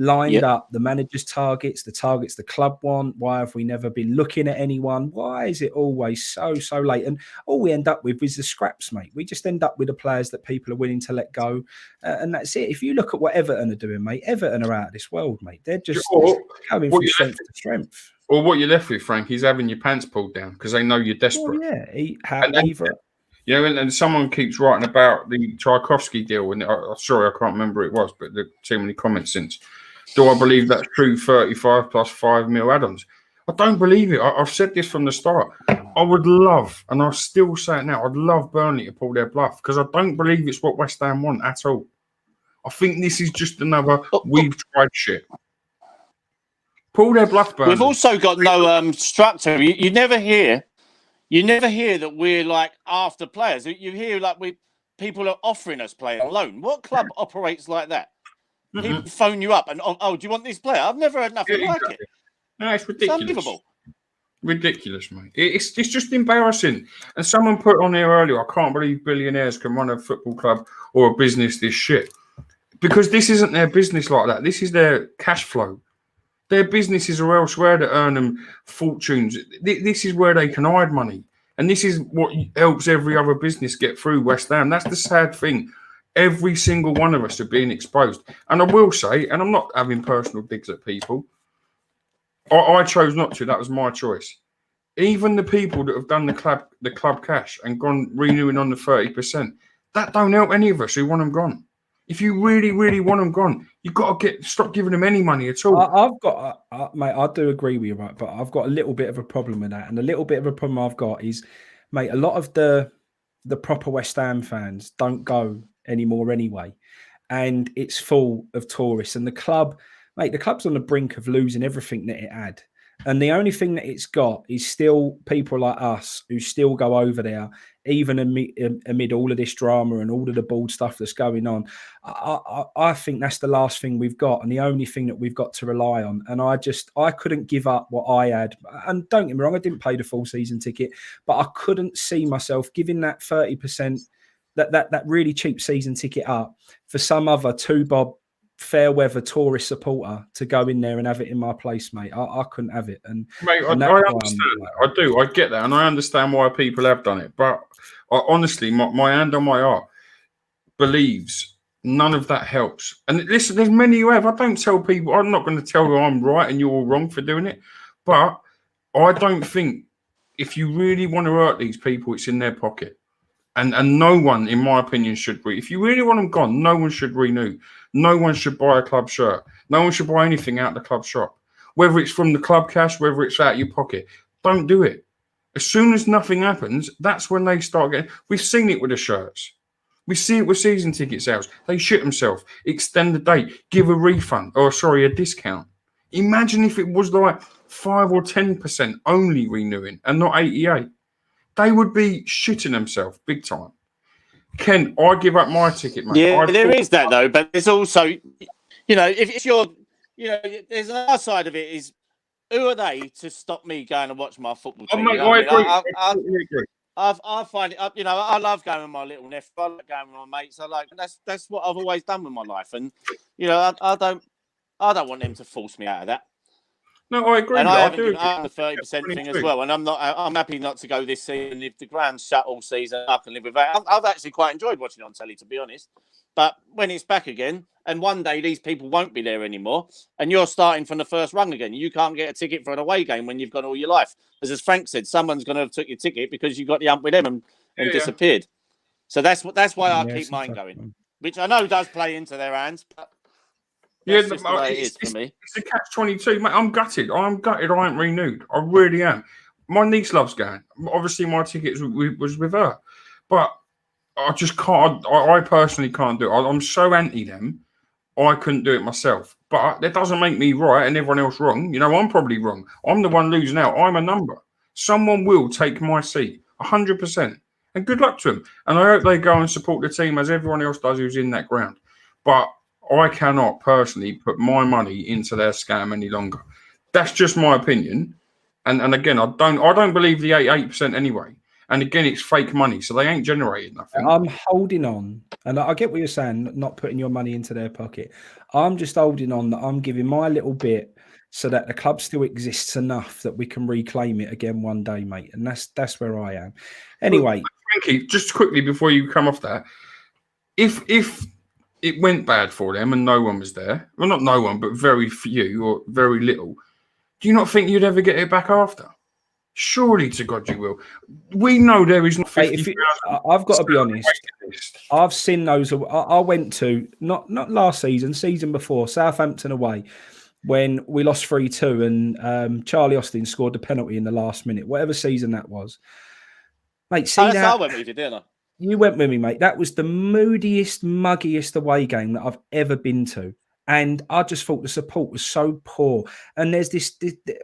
lined up the manager's targets, the targets the club want? Why have we never been looking at anyone? Why is it always so late? And all we end up with is the scraps, mate. We just end up with the players that people are willing to let go, and that's it. If you look at what Everton are doing, mate, Everton are out of this world, mate. They're just going from strength to strength. Or what you're left with, Frank, is having your pants pulled down because they know you're desperate. And someone keeps writing about the Tchaikovsky deal, and sorry, I can't remember who it was, but there are too many comments since. Do I believe that's true? 35 plus 5 mil add-ons. I don't believe it. I've said this from the start. I would love, and I'll still say it now, I'd love Burnley to pull their bluff, because I don't believe it's what West Ham want at all. I think this is just another we've tried shit. Pull their bluff, Burnley. We've also got no structure. You never hear that we're like after players. You hear like people are offering us players on loan. What club operates like that? People phone you up and do you want this player? I've never heard nothing like it. No, it's ridiculous. It's unbelievable. Ridiculous, mate. It's just embarrassing. And someone put on here earlier, I can't believe billionaires can run a football club or a business this shit. Because this isn't their business like that. This is their cash flow. Their businesses are elsewhere that earn them fortunes. This is where they can hide money. And this is what helps every other business get through West Ham. That's the sad thing. Every single one of us are being exposed. And I will say, and I'm not having personal digs at people, I chose not to. That was my choice. Even the people that have done the club cash and gone renewing on the 30%, that don't help any of us who want them gone. If you really, really want them gone, you've got to stop giving them any money at all. I've got, mate, I do agree with you, right? But I've got a little bit of a problem with that. And a little bit of a problem I've got is, mate, a lot of the proper West Ham fans don't go anymore anyway. And it's full of tourists. And the club, mate, the club's on the brink of losing everything that it had. And the only thing that it's got is still people like us who still go over there, even amid all of this drama and all of the bald stuff that's going on. I think that's the last thing we've got and the only thing that we've got to rely on. And I couldn't give up what I had. And don't get me wrong, I didn't pay the full season ticket, but I couldn't see myself giving that 30%, that really cheap season ticket up for some other two-bob fair weather tourist supporter to go in there and have it in my place, mate. I couldn't have it. And mate, I understand. I do. I get that, and I understand why people have done it. But honestly, my hand on my heart believes none of that helps. And listen, there's many who have. I don't tell people. I'm not going to tell you I'm right and you're all wrong for doing it. But I don't think if you really want to hurt these people, it's in their pocket. And no one, in my opinion, should be. If you really want them gone, no one should renew. No one should buy a club shirt. No one should buy anything out of the club shop. Whether it's from the club cash, whether it's out of your pocket. Don't do it. As soon as nothing happens, that's when they start getting... We've seen it with the shirts. We see it with season ticket sales. They shit themselves, extend the date, give a refund, a discount. Imagine if it was like 5 or 10% only renewing and not 88. They would be shitting themselves big time. Ken, I give up my ticket, mate. Yeah, there is that though, but there's also, if you're, there's another side of it is, who are they to stop me going and watch my football team? Mate, I agree. I find it, I love going with my little nephew. I like going with my mates. That's what I've always done with my life, and I don't want them to force me out of that. No, I agree. And I haven't given up the 30% thing as well. And I'm happy not to go this season. If the ground's shut all season, I can live with that. I've actually quite enjoyed watching it on telly, to be honest. But when it's back again, and one day these people won't be there anymore, and you're starting from the first rung again, you can't get a ticket for an away game when you've gone all your life. As Frank said, someone's going to have took your ticket because you got the ump with them and disappeared. So that's why I keep mine going, which I know does play into their hands, but. That's just the way it is for me. It's a catch-22, mate. I'm gutted. I ain't renewed. I really am. My niece loves going. Obviously, my tickets was with her, but I just can't. I personally can't do it. I'm so anti them. I couldn't do it myself. But that doesn't make me right and everyone else wrong. I'm probably wrong. I'm the one losing out. I'm a number. Someone will take my seat, 100%. And good luck to them. And I hope they go and support the team as everyone else does who's in that ground. But I cannot personally put my money into their scam any longer. That's just my opinion. And again, I don't believe the 88% anyway. And again, it's fake money, so they ain't generating nothing. I'm holding on, and I get what you're saying, not putting your money into their pocket. I'm just holding on that I'm giving my little bit so that the club still exists enough that we can reclaim it again one day, mate. And that's where I am. Anyway, Frankie, just quickly before you come off that, if it went bad for them and no one was there. Well, not no one, but very few or very little. Do you not think you'd ever get it back after? Surely to God you will. We know there is not 50,000. I've got to be honest. I've seen those. I went to, not last season before, Southampton away, when we lost 3-2 and Charlie Austin scored the penalty in the last minute, whatever season that was. Mate, I went with you, didn't I? You went with me, mate. That was the moodiest, muggiest away game that I've ever been to. And I just thought the support was so poor. And there's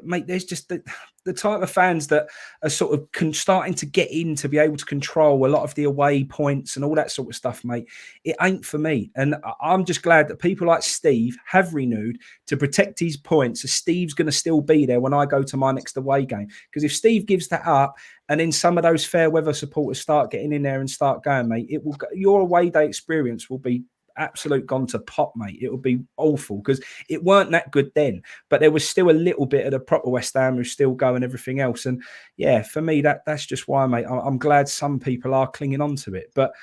mate, there's just the type of fans that are sort of starting to get in to be able to control a lot of the away points and all that sort of stuff, mate. It ain't for me. And I'm just glad that people like Steve have renewed to protect his points. So Steve's going to still be there when I go to my next away game. Because if Steve gives that up and then some of those fair weather supporters start getting in there and start going, mate, your away day experience will be absolute gone to pot, mate. It would be awful because it weren't that good then, but there was still a little bit of the proper West Ham who's still going, everything else. And yeah, for me, that's just why, mate. I'm glad some people are clinging on to it. But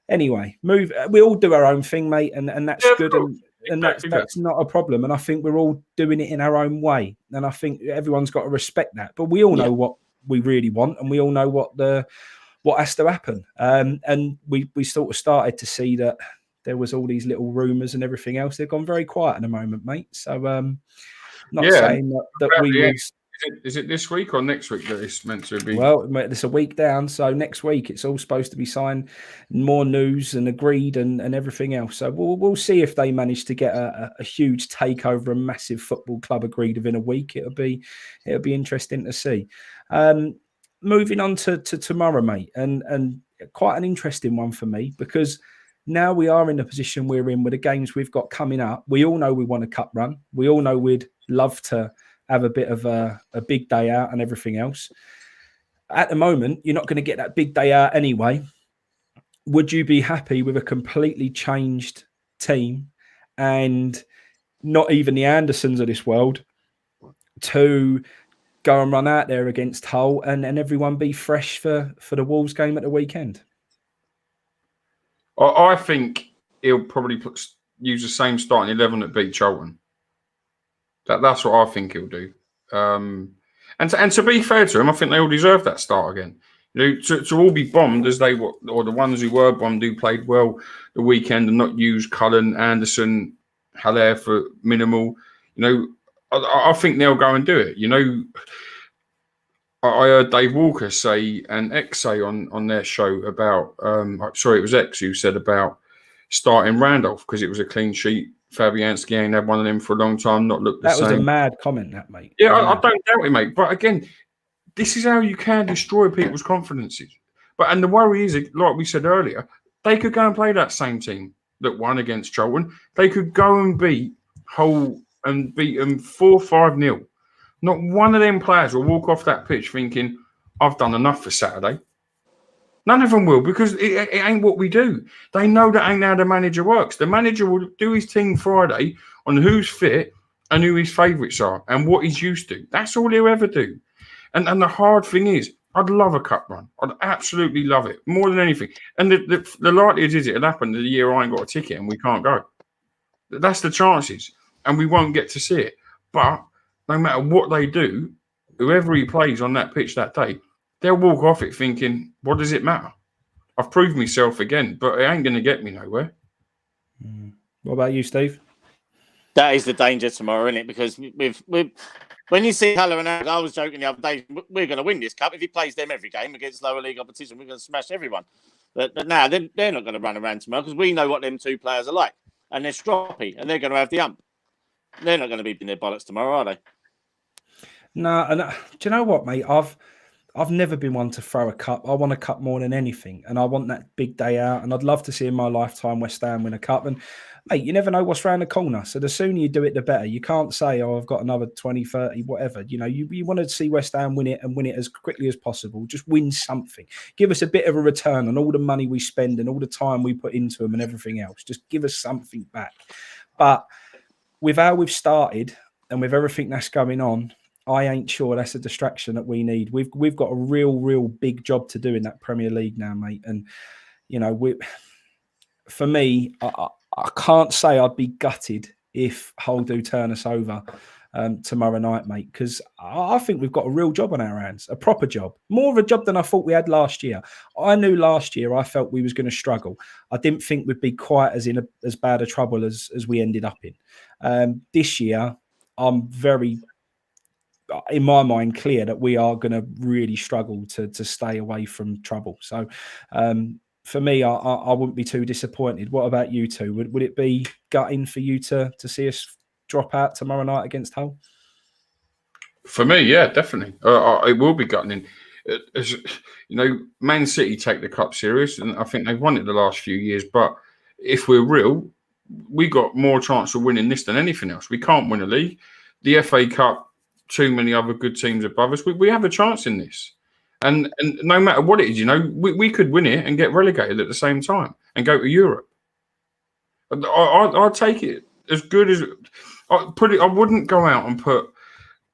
anyway, we all do our own thing, mate, and that's good. And that's not a problem. And I think we're all doing it in our own way. And I think everyone's got to respect that. But we all know what we really want, and we all know what has to happen. And we sort of started to see that there was all these little rumours and everything else. They've gone very quiet at the moment, mate. So not saying that we was... Is it this week or next week that it's meant to be? Well, it's a week down. So next week it's all supposed to be signed, more news and agreed and everything else. So we'll see if they manage to get a huge takeover, a massive football club agreed within a week. It'll be interesting to see. Moving on to tomorrow, mate, and quite an interesting one for me because now we are in the position we're in with the games we've got coming up. We all know we want a cup run. We all know we'd love to have a bit of a big day out and everything else. At the moment, you're not going to get that big day out anyway. Would you be happy with a completely changed team and not even the Andersons of this world to go and run out there against Hull and everyone be fresh for the Wolves game at the weekend? I think he'll probably use the same starting 11 that beat Charlton. That's what I think he'll do. And to be fair to him, I think they all deserve that start again. You know, to all be bombed as they were, or the ones who were bombed who played well the weekend and not use Cullen, Anderson, Haller for minimal. You know, I think they'll go and do it. You know, I heard Dave Walker say and X say on their show about, sorry, it was X who said about starting Randolph because it was a clean sheet. Fabianski ain't had one of them for a long time, not looked the same. That was a mad comment, that, mate. Yeah, I don't doubt it, mate. But again, this is how you can destroy people's confidences. And the worry is, like we said earlier, they could go and play that same team that won against Charlton. They could go and beat Hull and beat them 4-5-0. Not one of them players will walk off that pitch thinking, I've done enough for Saturday. None of them will, because it ain't what we do. They know that ain't how the manager works. The manager will do his thing Friday on who's fit and who his favourites are and what he's used to. That's all he'll ever do. And the hard thing is, I'd love a cup run. I'd absolutely love it, more than anything. And the likelihood is it'll happen the year I ain't got a ticket and we can't go. That's the chances. And we won't get to see it. But no matter what they do, whoever he plays on that pitch that day, they'll walk off it thinking, what does it matter? I've proved myself again, but it ain't going to get me nowhere. What about you, Steve? That is the danger tomorrow, isn't it? Because when you see Haller and Aaron, I was joking the other day, we're going to win this cup. If he plays them every game against lower league opposition, we're going to smash everyone. But now they're not going to run around tomorrow because we know what them two players are like. And they're stroppy and they're going to have the ump. They're not going to be in their bollocks tomorrow, are they? No, and do you know what, mate? I've never been one to throw a cup. I want a cup more than anything. And I want that big day out. And I'd love to see in my lifetime West Ham win a cup. And, mate, you never know what's around the corner. So the sooner you do it, the better. You can't say, oh, I've got another 20, 30, whatever. You know, you want to see West Ham win it and win it as quickly as possible. Just win something. Give us a bit of a return on all the money we spend and all the time we put into them and everything else. Just give us something back. But with how we've started and with everything that's going on, I ain't sure that's a distraction that we need. We've got a real big job to do in that Premier League now, mate. And you know, for me, I can't say I'd be gutted if Hull do turn us over tomorrow night, mate, because I think we've got a real job on our hands, a proper job, more of a job than I thought we had last year. I knew last year I felt we was going to struggle. I didn't think we'd be quite as bad a trouble as we ended up in. This year, I'm very, in my mind, clear that we are going to really struggle to stay away from trouble. So for me, I wouldn't be too disappointed. What about you two? Would it be gutting for you to see us drop out tomorrow night against Hull? For me, yeah, definitely. It will be gutting. As you know, Man City take the cup serious, and I think they've won it the last few years. But if we're real, we got more chance of winning this than anything else. We can't win a league. The FA Cup, too many other good teams above us. We have a chance in this. And no matter what it is, you know, we could win it and get relegated at the same time and go to Europe. I'd take it as good as I wouldn't go out and put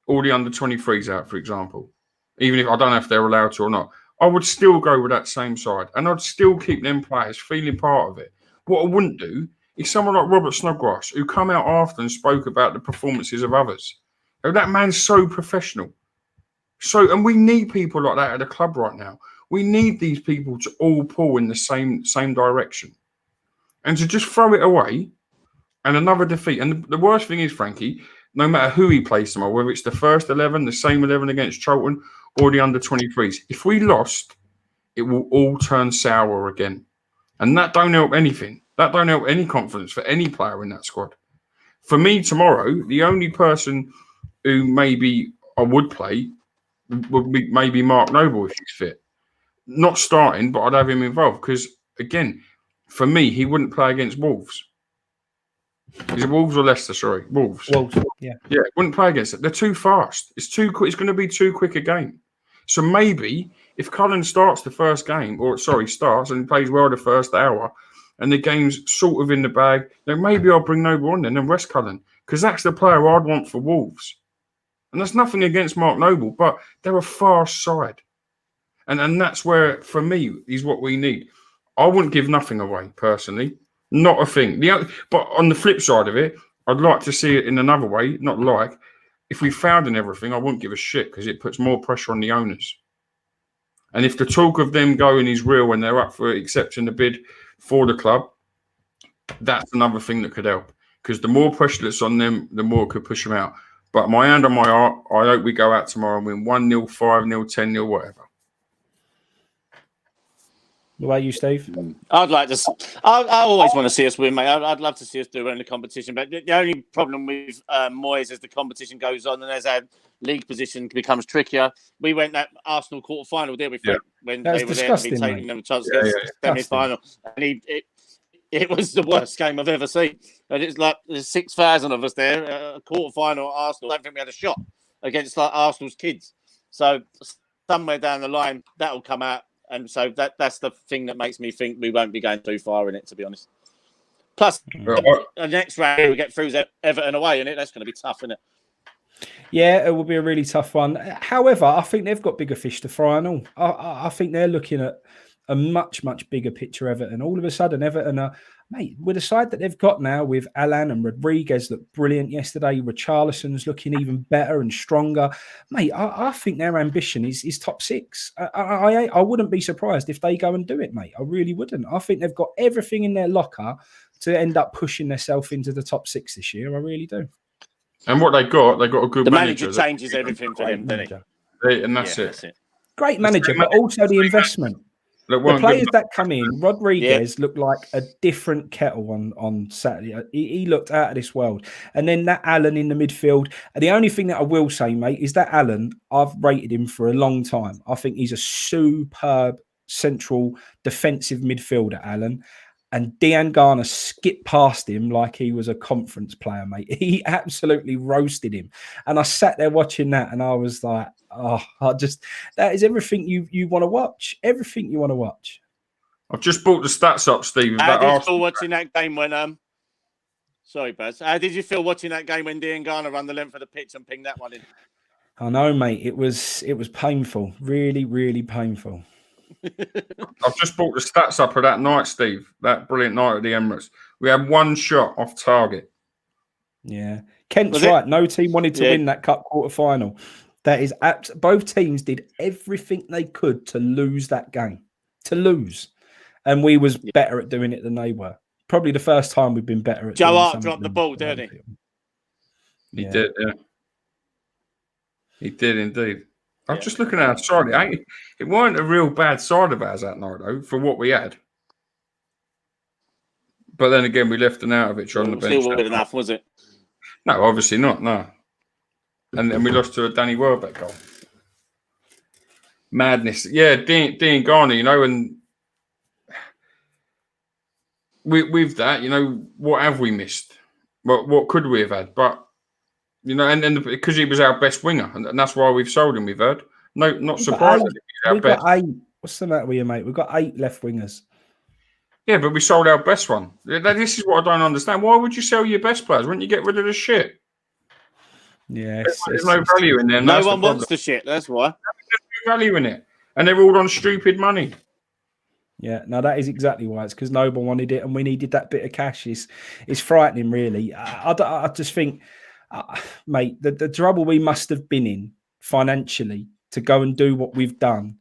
all the under-23s out, for example, even if I don't know if they're allowed to or not. I would still go with that same side, and I'd still keep them players feeling part of it. What I wouldn't do is someone like Robert Snodgrass, who come out after and spoke about the performances of others. You know, that man's so professional. And we need people like that at the club right now. We need these people to all pull in the same direction. And to just throw it away and another defeat. And the worst thing is, Frankie, no matter who he plays tomorrow, whether it's the first 11, the same 11 against Charlton, or the under-23s, if we lost, it will all turn sour again. And that don't help anything. That don't help any confidence for any player in that squad. For me tomorrow, the only person who maybe I would play would be maybe Mark Noble if he's fit. Not starting, but I'd have him involved because, again, for me, he wouldn't play against Wolves. Is it Wolves or Leicester? Sorry, Wolves. Yeah. Yeah, wouldn't play against it. They're too fast. It's too quick. It's going to be too quick a game. So maybe if Cullen starts the first game, starts and plays well the first hour, and the game's sort of in the bag, then maybe I'll bring Noble on then and rest Cullen because that's the player I'd want for Wolves. And that's nothing against Mark Noble, but they're a fast side. And that's where, for me, is what we need. I wouldn't give nothing away, personally. Not a thing. But on the flip side of it, I'd like to see it in another way, not like. If we found in everything, I wouldn't give a shit because it puts more pressure on the owners. And if the talk of them going is real when they're up for accepting the bid for the club, that's another thing that could help. Because the more pressure that's on them, the more it could push them out. But my hand on my heart, I hope we go out tomorrow and win 1-0, 5-0, 10-0, whatever. What about you, Steve? I'd like to. I always want to see us win, mate. I'd love to see us do well in the competition. But the only problem with Moyes as the competition goes on and as our league position becomes trickier, we went that Arsenal quarter-final, didn't we? Yeah. When that they was were there to be disgusting, taking them a chance to get semi-final. And it was the worst game I've ever seen. And it's like there's 6,000 of us there, a quarter-final at Arsenal. I don't think we had a shot against like Arsenal's kids. So somewhere down the line, that'll come out. And so that's the thing that makes me think we won't be going too far in it, to be honest. Plus, the next round we get through Everton away, and that's going to be tough, isn't it? Yeah, it will be a really tough one. However, I think they've got bigger fish to fry and all. I think they're looking at a much, much bigger picture, Everton. All of a sudden, Everton are, mate, with the side that they've got now with Alan and Rodriguez looked brilliant yesterday. Richarlison's looking even better and stronger. Mate, I think their ambition is top six. I wouldn't be surprised if they go and do it, mate. I really wouldn't. I think they've got everything in their locker to end up pushing themselves into the top six this year. I really do. And what they got a good manager. The manager changes everything for him, doesn't he? And that's it. Great manager, but also the investment. The players that come in, Rodriguez looked like a different kettle on Saturday. He looked out of this world. And then that Allen in the midfield. And the only thing that I will say, mate, is that Allen, I've rated him for a long time. I think he's a superb central defensive midfielder, Allen. And Dean Garner skipped past him like he was a conference player, mate. He absolutely roasted him. And I sat there watching that and I was like, that is everything you want to watch. Everything you want to watch. I've just brought the stats up, Steve. How did you feel watching that game when sorry, Baz. How did you feel watching that game when Dean Garner ran the length of the pitch and pinged that one in? I know, mate. It was painful. Really, really painful. I've just brought the stats up of that night, Steve. That brilliant night at the Emirates. We had one shot off target. Yeah. Kent's right. No team wanted to win that cup quarter final. That is both teams did everything they could to lose that game. To lose. And we was better at doing it than they were. Probably the first time we've been better at Joe Hart dropped the ball, didn't he? He did, yeah. He did indeed. I'm just looking outside. It weren't a real bad side of ours that night, though, for what we had. But then again, we left Arnautovic on the bench. Still good enough, was it? No, obviously not. No. And then we lost to a Danny Welbeck goal. Madness. Yeah, Dean Garner, you know, and with that, you know, what have we missed? What could we have had? But, you know, and then because he was our best winger, and that's why we've sold him, we've heard. No, not surprisingly. We've got 8. What's the matter with you, mate? We've got 8 left wingers. Yeah, but we sold our best one. This is what I don't understand. Why would you sell your best players? Wouldn't you get rid of the shit? Yeah, there's no value in them. No one wants the shit. That's why. There's no value in it, and they're all on stupid money. Yeah, no, that is exactly why. It's because no one wanted it, and we needed that bit of cash. It's frightening, really. I just think, mate, the trouble we must have been in financially to go and do what we've done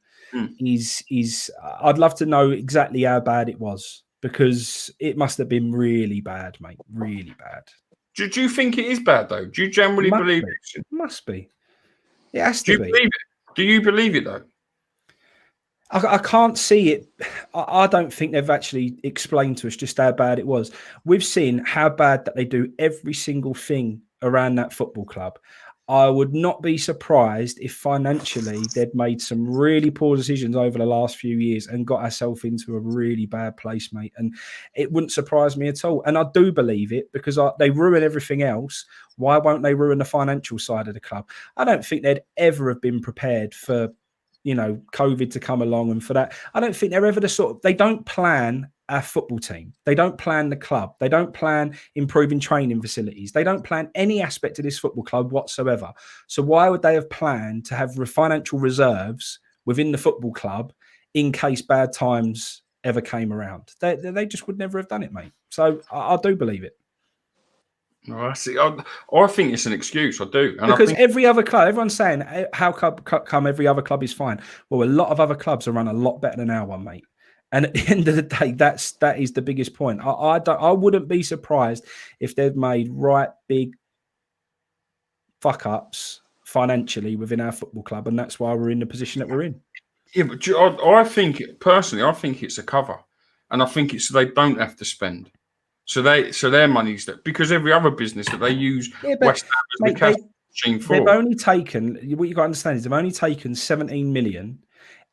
is. I'd love to know exactly how bad it was, because it must have been really bad, mate. Really bad. Do you think it is bad, though? Do you generally believe it? It must be. It has to be. Believe it? Do you believe it, though? I can't see it. I don't think they've actually explained to us just how bad it was. We've seen how bad that they do every single thing around that football club. I would not be surprised if financially they'd made some really poor decisions over the last few years and got ourselves into a really bad place, mate. And it wouldn't surprise me at all. And I do believe it, because they ruin everything else. Why won't they ruin the financial side of the club? I don't think they'd ever have been prepared for, you know, COVID to come along, and for that. I don't think they're ever the sort of, they don't plan our football team. They don't plan the club. They don't plan improving training facilities. They don't plan any aspect of this football club whatsoever. So why would they have planned to have financial reserves within the football club in case bad times ever came around? They just would never have done it, mate. So I do believe it. No, I see. I think it's an excuse. I do, and because every other club, everyone's saying, how come every other club is fine? Well, a lot of other clubs are run a lot better than our one, mate. And at the end of the day, that is the biggest point. I wouldn't be surprised if they've made right big fuck ups financially within our football club, and that's why we're in the position that we're in. Yeah, but I think personally, I think it's a cover, and I think it's so they don't have to spend. So their money's that, because every other business that they use West Ham as the cash machine for. They've only taken, what you got to understand is they've only taken 17 million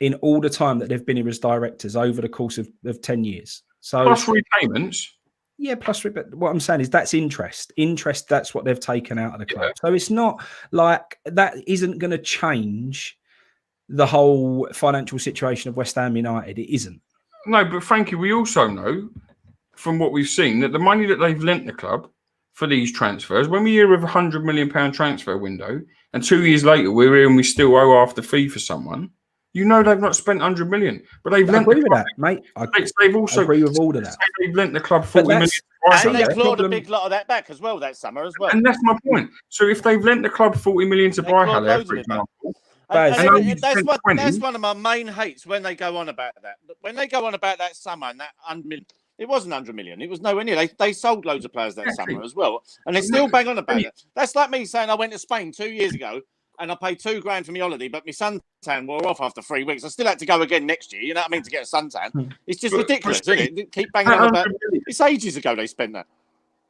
in all the time that they've been here as directors over the course of 10 years. So plus repayments. Yeah, but what I'm saying is that's interest. Interest, that's what they've taken out of the club. Yeah. So it's not like that isn't going to change the whole financial situation of West Ham United. It isn't. No, but Frankie, we also know from what we've seen that the money that they've lent the club for these transfers, when we hear of £100 million transfer window, and 2 years later we're here and we still owe half the fee for someone, you know they've not spent 100 million. But they've lent agree with that, mate. They've also agree with all of that. They've lent the club 40 million. And they clawed a big lot of that back as well that summer as well. And that's my point. So if they've lent the club 40 million to buy Haller, for example. That's one of my main hates when they go on about that. When they go on about that summer and that 100 million, it wasn't 100 million. It was nowhere near. They sold loads of players that summer as well, and they still bang on about it. That's like me saying I went to Spain 2 years ago and I paid $2,000 for my holiday, but my suntan wore off after 3 weeks. I still had to go again next year. You know what I mean? To get a suntan, it's just ridiculous, isn't it? Keep banging on about. It's ages ago they spent that.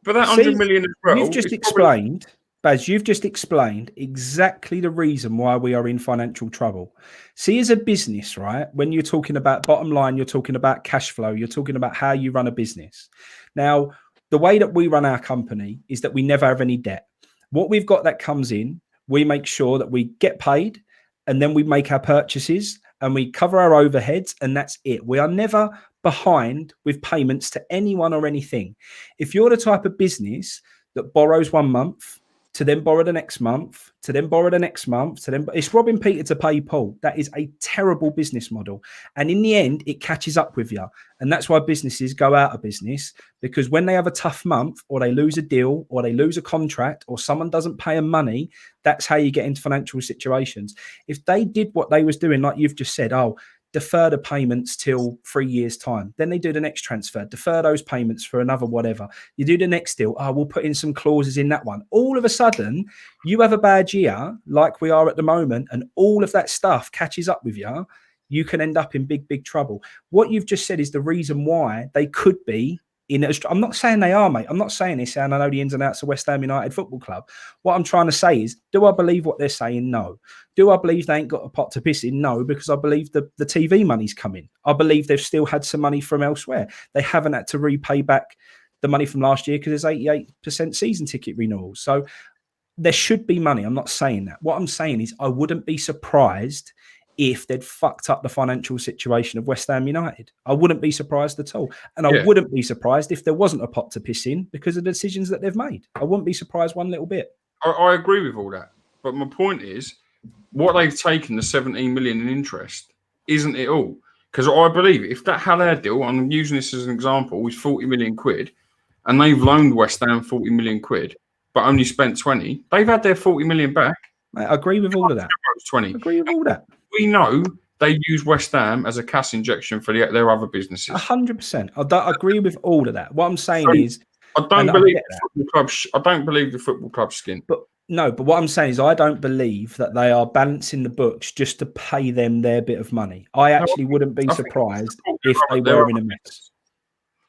But that 100 million as well. You've just explained. Baz, you've just explained exactly the reason why we are in financial trouble. See, as a business, right, when you're talking about bottom line, you're talking about cash flow, you're talking about how you run a business. Now, the way that we run our company is that we never have any debt. What we've got that comes in, we make sure that we get paid, and then we make our purchases and we cover our overheads, and that's it. We are never behind with payments to anyone or anything. If you're the type of business that borrows 1 month, to then borrow the next month, to then borrow the next month, to then it's robbing Peter to pay Paul. That is a terrible business model. And in the end, it catches up with you. And that's why businesses go out of business, because when they have a tough month or they lose a deal or they lose a contract or someone doesn't pay them money, that's how you get into financial situations. If they did what they was doing, like you've just said, defer the payments till 3 years' time. Then they do the next transfer, defer those payments for another whatever. You do the next deal. We'll put in some clauses in that one. All of a sudden, you have a bad year like we are at the moment, and all of that stuff catches up with you. You can end up in big, big trouble. What you've just said is the reason why they could be I'm not saying they are, mate. I'm not saying this, and I know the ins and outs of West Ham United Football Club. What I'm trying to say is, do I believe what they're saying? No. Do I believe they ain't got a pot to piss in? No, because I believe the TV money's coming. I believe they've still had some money from elsewhere. They haven't had to repay back the money from last year because there's 88% season ticket renewals. So there should be money. I'm not saying that. What I'm saying is I wouldn't be surprised if they'd fucked up the financial situation of West Ham United. I wouldn't be surprised at all. And I wouldn't be surprised if there wasn't a pot to piss in because of the decisions that they've made. I wouldn't be surprised one little bit. I agree with all that. But my point is, what they've taken, the 17 million in interest, isn't it all? Because I believe if that Haller deal, I'm using this as an example, was 40 million quid, and they've loaned West Ham 40 million quid, but only spent 20, they've had their 40 million back. Mate, I agree with all of that. 20. I agree with all that. We know they use West Ham as a cash injection for their other businesses. 100%. I agree with all of that. What I'm saying is, I don't believe the football club. I don't believe the football club skin. But what I'm saying is, I don't believe that they are balancing the books just to pay them their bit of money. I actually wouldn't be surprised if they were in a mess.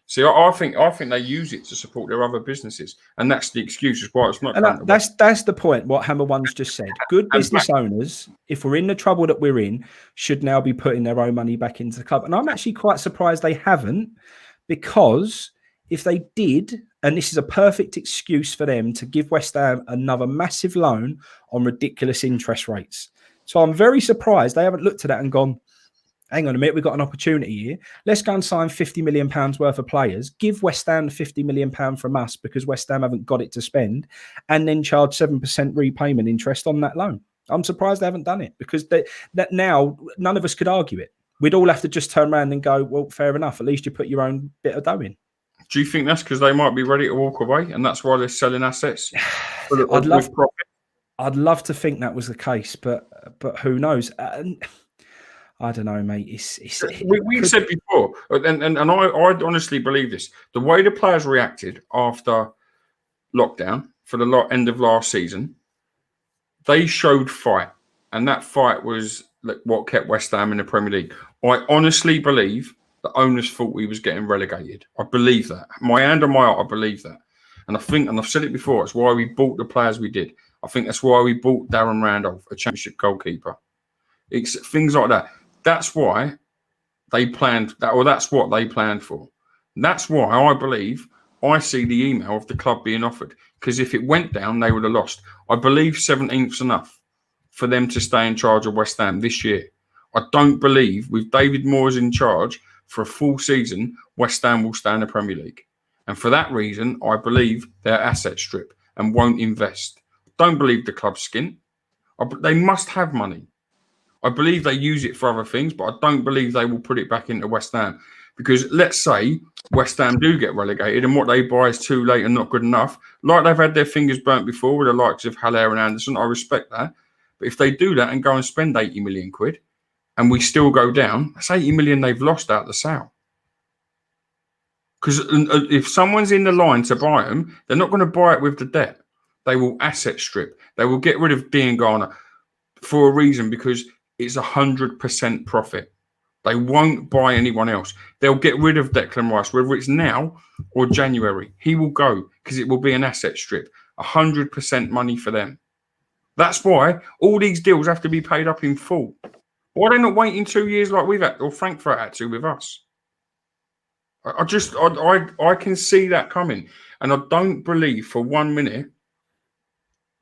See, I think they use it to support their other businesses, and that's the excuse as why it's not. And that's the point. What Hammer One's just said. Good business owners, if we're in the trouble that we're in, should now be putting their own money back into the club. And I'm actually quite surprised they haven't, because if they did, and this is a perfect excuse for them to give West Ham another massive loan on ridiculous interest rates. So I'm very surprised they haven't looked at that and gone, hang on a minute, we've got an opportunity here. Let's go and sign £50 million worth of players, give West Ham £50 million from us because West Ham haven't got it to spend, and then charge 7% repayment interest on that loan. I'm surprised they haven't done it, because that now none of us could argue it. We'd all have to just turn around and go, well, fair enough. At least you put your own bit of dough in. Do you think that's because they might be ready to walk away and that's why they're selling assets? I'd love to think that was the case, but who knows? I don't know, mate. We said before, and I honestly believe this. The way the players reacted after lockdown for the end of last season, they showed fight, and that fight was what kept West Ham in the Premier League. I honestly believe the owners thought we was getting relegated. I believe that. My hand on my heart, I believe that. And I think, and I've said it before, it's why we bought the players we did. I think that's why we bought Darren Randolph, a championship goalkeeper. It's things like that. That's why they planned that, or that's what they planned for. And that's why I believe I see the email of the club being offered. Because if it went down, they would have lost. I believe 17th's enough for them to stay in charge of West Ham this year. I don't believe with David Moyes in charge for a full season, West Ham will stay in the Premier League. And for that reason, I believe they're asset strip and won't invest. Don't believe the club's skint. They must have money. I believe they use it for other things, but I don't believe they will put it back into West Ham. Because let's say West Ham do get relegated and what they buy is too late and not good enough. Like they've had their fingers burnt before with the likes of Haller and Anderson. I respect that. But if they do that and go and spend 80 million quid and we still go down, that's 80 million they've lost out the sale. Because if someone's in the line to buy them, they're not going to buy it with the debt. They will asset strip. They will get rid of Dean Garner for a reason, because it's 100% profit. They won't buy anyone else. They'll get rid of Declan Rice, whether it's now or January. He will go because it will be an asset strip. 100% money for them. That's why all these deals have to be paid up in full. Why are they not waiting 2 years like we've had, or Frankfurt had to with us? I can see that coming. And I don't believe for 1 minute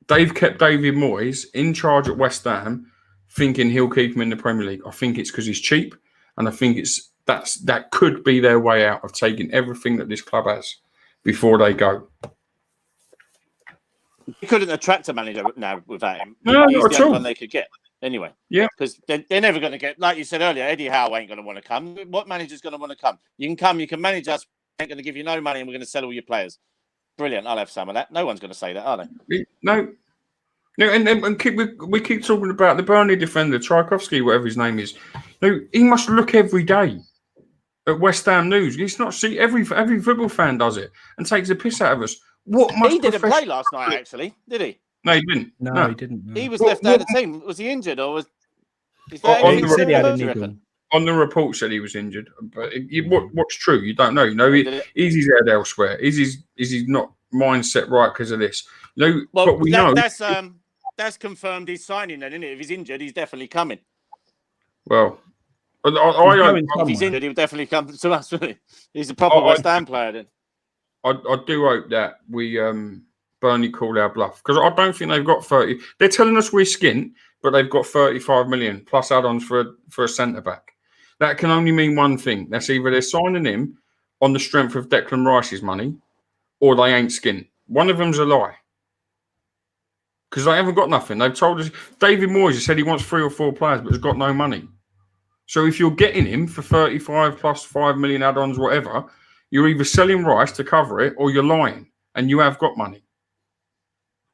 they've kept David Moyes in charge at West Ham thinking he'll keep him in the Premier League. I think it's because he's cheap, and I think that could be their way out of taking everything that this club has before they go. You couldn't attract a manager now without him. No, He's not the at only all. one they could get anyway. Yeah, because they're never going to get, like you said earlier, Eddie Howe ain't going to want to come. What manager's going to want to come? You can come, you can manage us. Ain't going to give you no money, and we're going to sell all your players. Brilliant. I'll have some of that. No one's going to say that, are they? No, and we keep talking about the Burnley defender, Tchaikovsky, whatever his name is. No, he must look every day at West Ham news. He's not see every football fan does it and takes a piss out of us. He didn't play last night, actually, did he? No, he didn't. No, he didn't. No. He was left out of the team. Was he injured, or was? He said he had a niggle. on the report said he was injured, but what's true, you don't know. You know, is his head elsewhere? Is his not mindset right because of this? No, well, but we know that's confirmed he's signing. Then, isn't it? If he's injured, he's definitely coming. Well, if he's injured, he'll definitely come to us. He's a proper West Ham player. Then I do hope that we Burnley call our bluff, because I don't think they've got 30. They're telling us we're skint, but they've got 35 million plus add-ons for a centre back. That can only mean one thing. That's either they're signing him on the strength of Declan Rice's money, or they ain't skint. One of them's a lie, because they haven't got nothing. They've told us. David Moyes has said he wants 3 or 4 players, but has got no money. So if you're getting him for 35 plus 5 million add-ons, whatever, you're either selling Rice to cover it, or you're lying, and you have got money.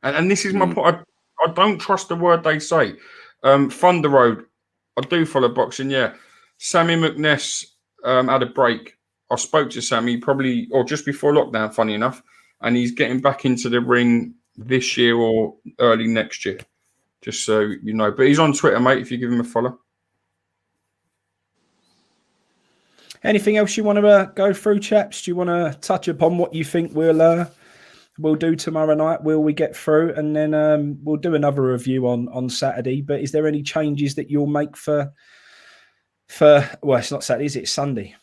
And this is my point. I don't trust the word they say. Thunder Road, I do follow boxing, yeah. Sammy McNess had a break. I spoke to Sammy probably, or just before lockdown, funny enough, and he's getting back into the ring this year or early next year, just so you know. But he's on Twitter, mate, if you give him a follow. Anything else you want to go through, chaps? Do you want to touch upon what you think we'll do tomorrow night? Will we get through? And then we'll do another review on Saturday. But is there any changes that you'll make for well, it's not Saturday, is it? It's Sunday.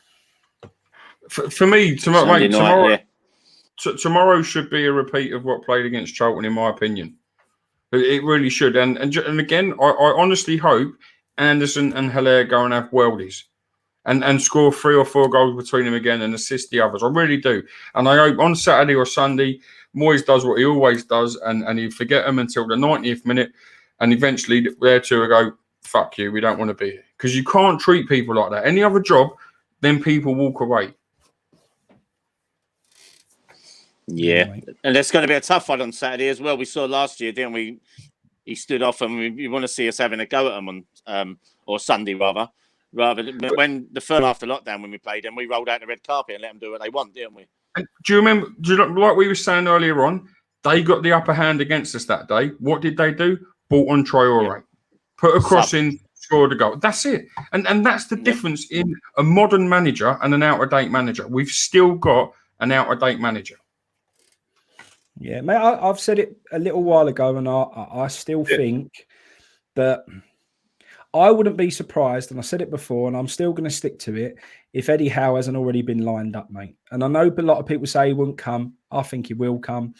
For me, tomorrow, Sunday mate, night, tomorrow should be a repeat of what played against Charlton, in my opinion. It really should. And again, I honestly hope Anderson and Hilaire go and have worldies. And score 3 or 4 goals between them again and assist the others. I really do. And I hope on Saturday or Sunday, Moyes does what he always does, and he'll forget them until the 90th minute. And eventually, their two will go, fuck you, we don't want to be here. Because you can't treat people like that. Any other job, then people walk away. Yeah. And there's going to be a tough one on Saturday as well. We saw last year, didn't we? He stood off, and we want to see us having a go at him on, or Sunday rather. When the first after lockdown, when we played them, we rolled out the red carpet and let them do what they want, didn't we? And do you remember? Like we were saying earlier on, they got the upper hand against us that day. What did they do? Bought on Traore, put a cross in, scored a goal. That's it. And that's the difference in a modern manager and an out-of-date manager. We've still got an out-of-date manager. Yeah, mate. I've said it a little while ago, and I still think that. I wouldn't be surprised, and I said it before, and I'm still going to stick to it, if Eddie Howe hasn't already been lined up, mate. And I know a lot of people say he won't come. I think he will come.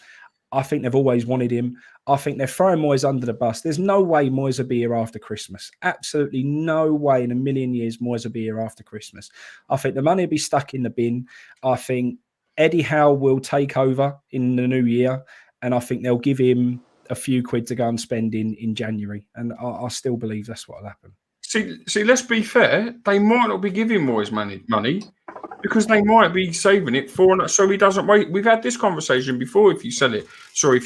I think they've always wanted him. I think they're throwing Moyes under the bus. There's no way Moyes will be here after Christmas. Absolutely no way in a million years Moyes will be here after Christmas. I think the money will be stuck in the bin. I think Eddie Howe will take over in the new year, and I think they'll give him a few quid to go and spend in January, and I still believe that's what will happen. See, let's be fair. They might not be giving Moyes money because they might be saving it for, so he doesn't wait. We've had this conversation before. If you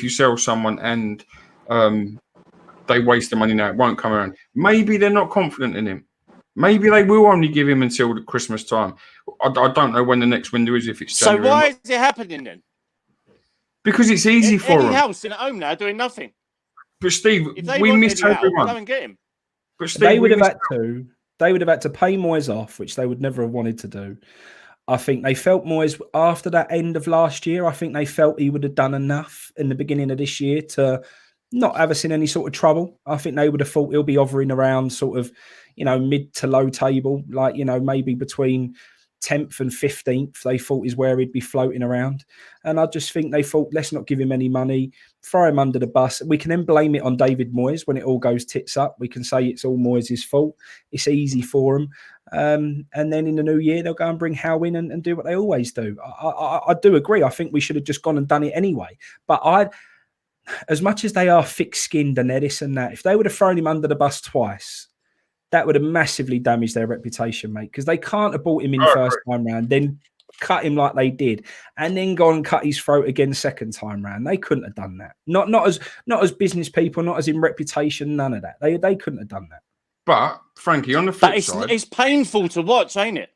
sell someone and they waste the money now, it won't come around. Maybe they're not confident in him. Maybe they will only give him until the Christmas time. I don't know when the next window is. If it's January. So why is it happening then? Because it's easy for Eddie them. Howe's sitting at home now doing nothing. But Steve, we missed everyone. Go and get him. But Steve, they would have had to pay Moyes off, which they would never have wanted to do. I think they felt Moyes after that end of last year. I think they felt he would have done enough in the beginning of this year to not have us in any sort of trouble. I think they would have thought he'll be hovering around sort of, mid to low table, like, maybe between 10th and 15th, they thought is where he'd be floating around. And I just think they thought, let's not give him any money, throw him under the bus. We can then blame it on David Moyes when it all goes tits up. We can say it's all Moyes' fault. It's easy for him. And then in the new year, they'll go and bring Howe in and do what they always do. I do agree. I think we should have just gone and done it anyway. But as much as they are thick-skinned and they're this and that, if they would have thrown him under the bus twice, that would have massively damaged their reputation, mate, because they can't have bought him in first time round, then cut him like they did, and then go and cut his throat again second time round. They couldn't have done that. Not as business people, not as in reputation, none of that. They couldn't have done that. But, Frankie, on the flip side... It's painful to watch, ain't it?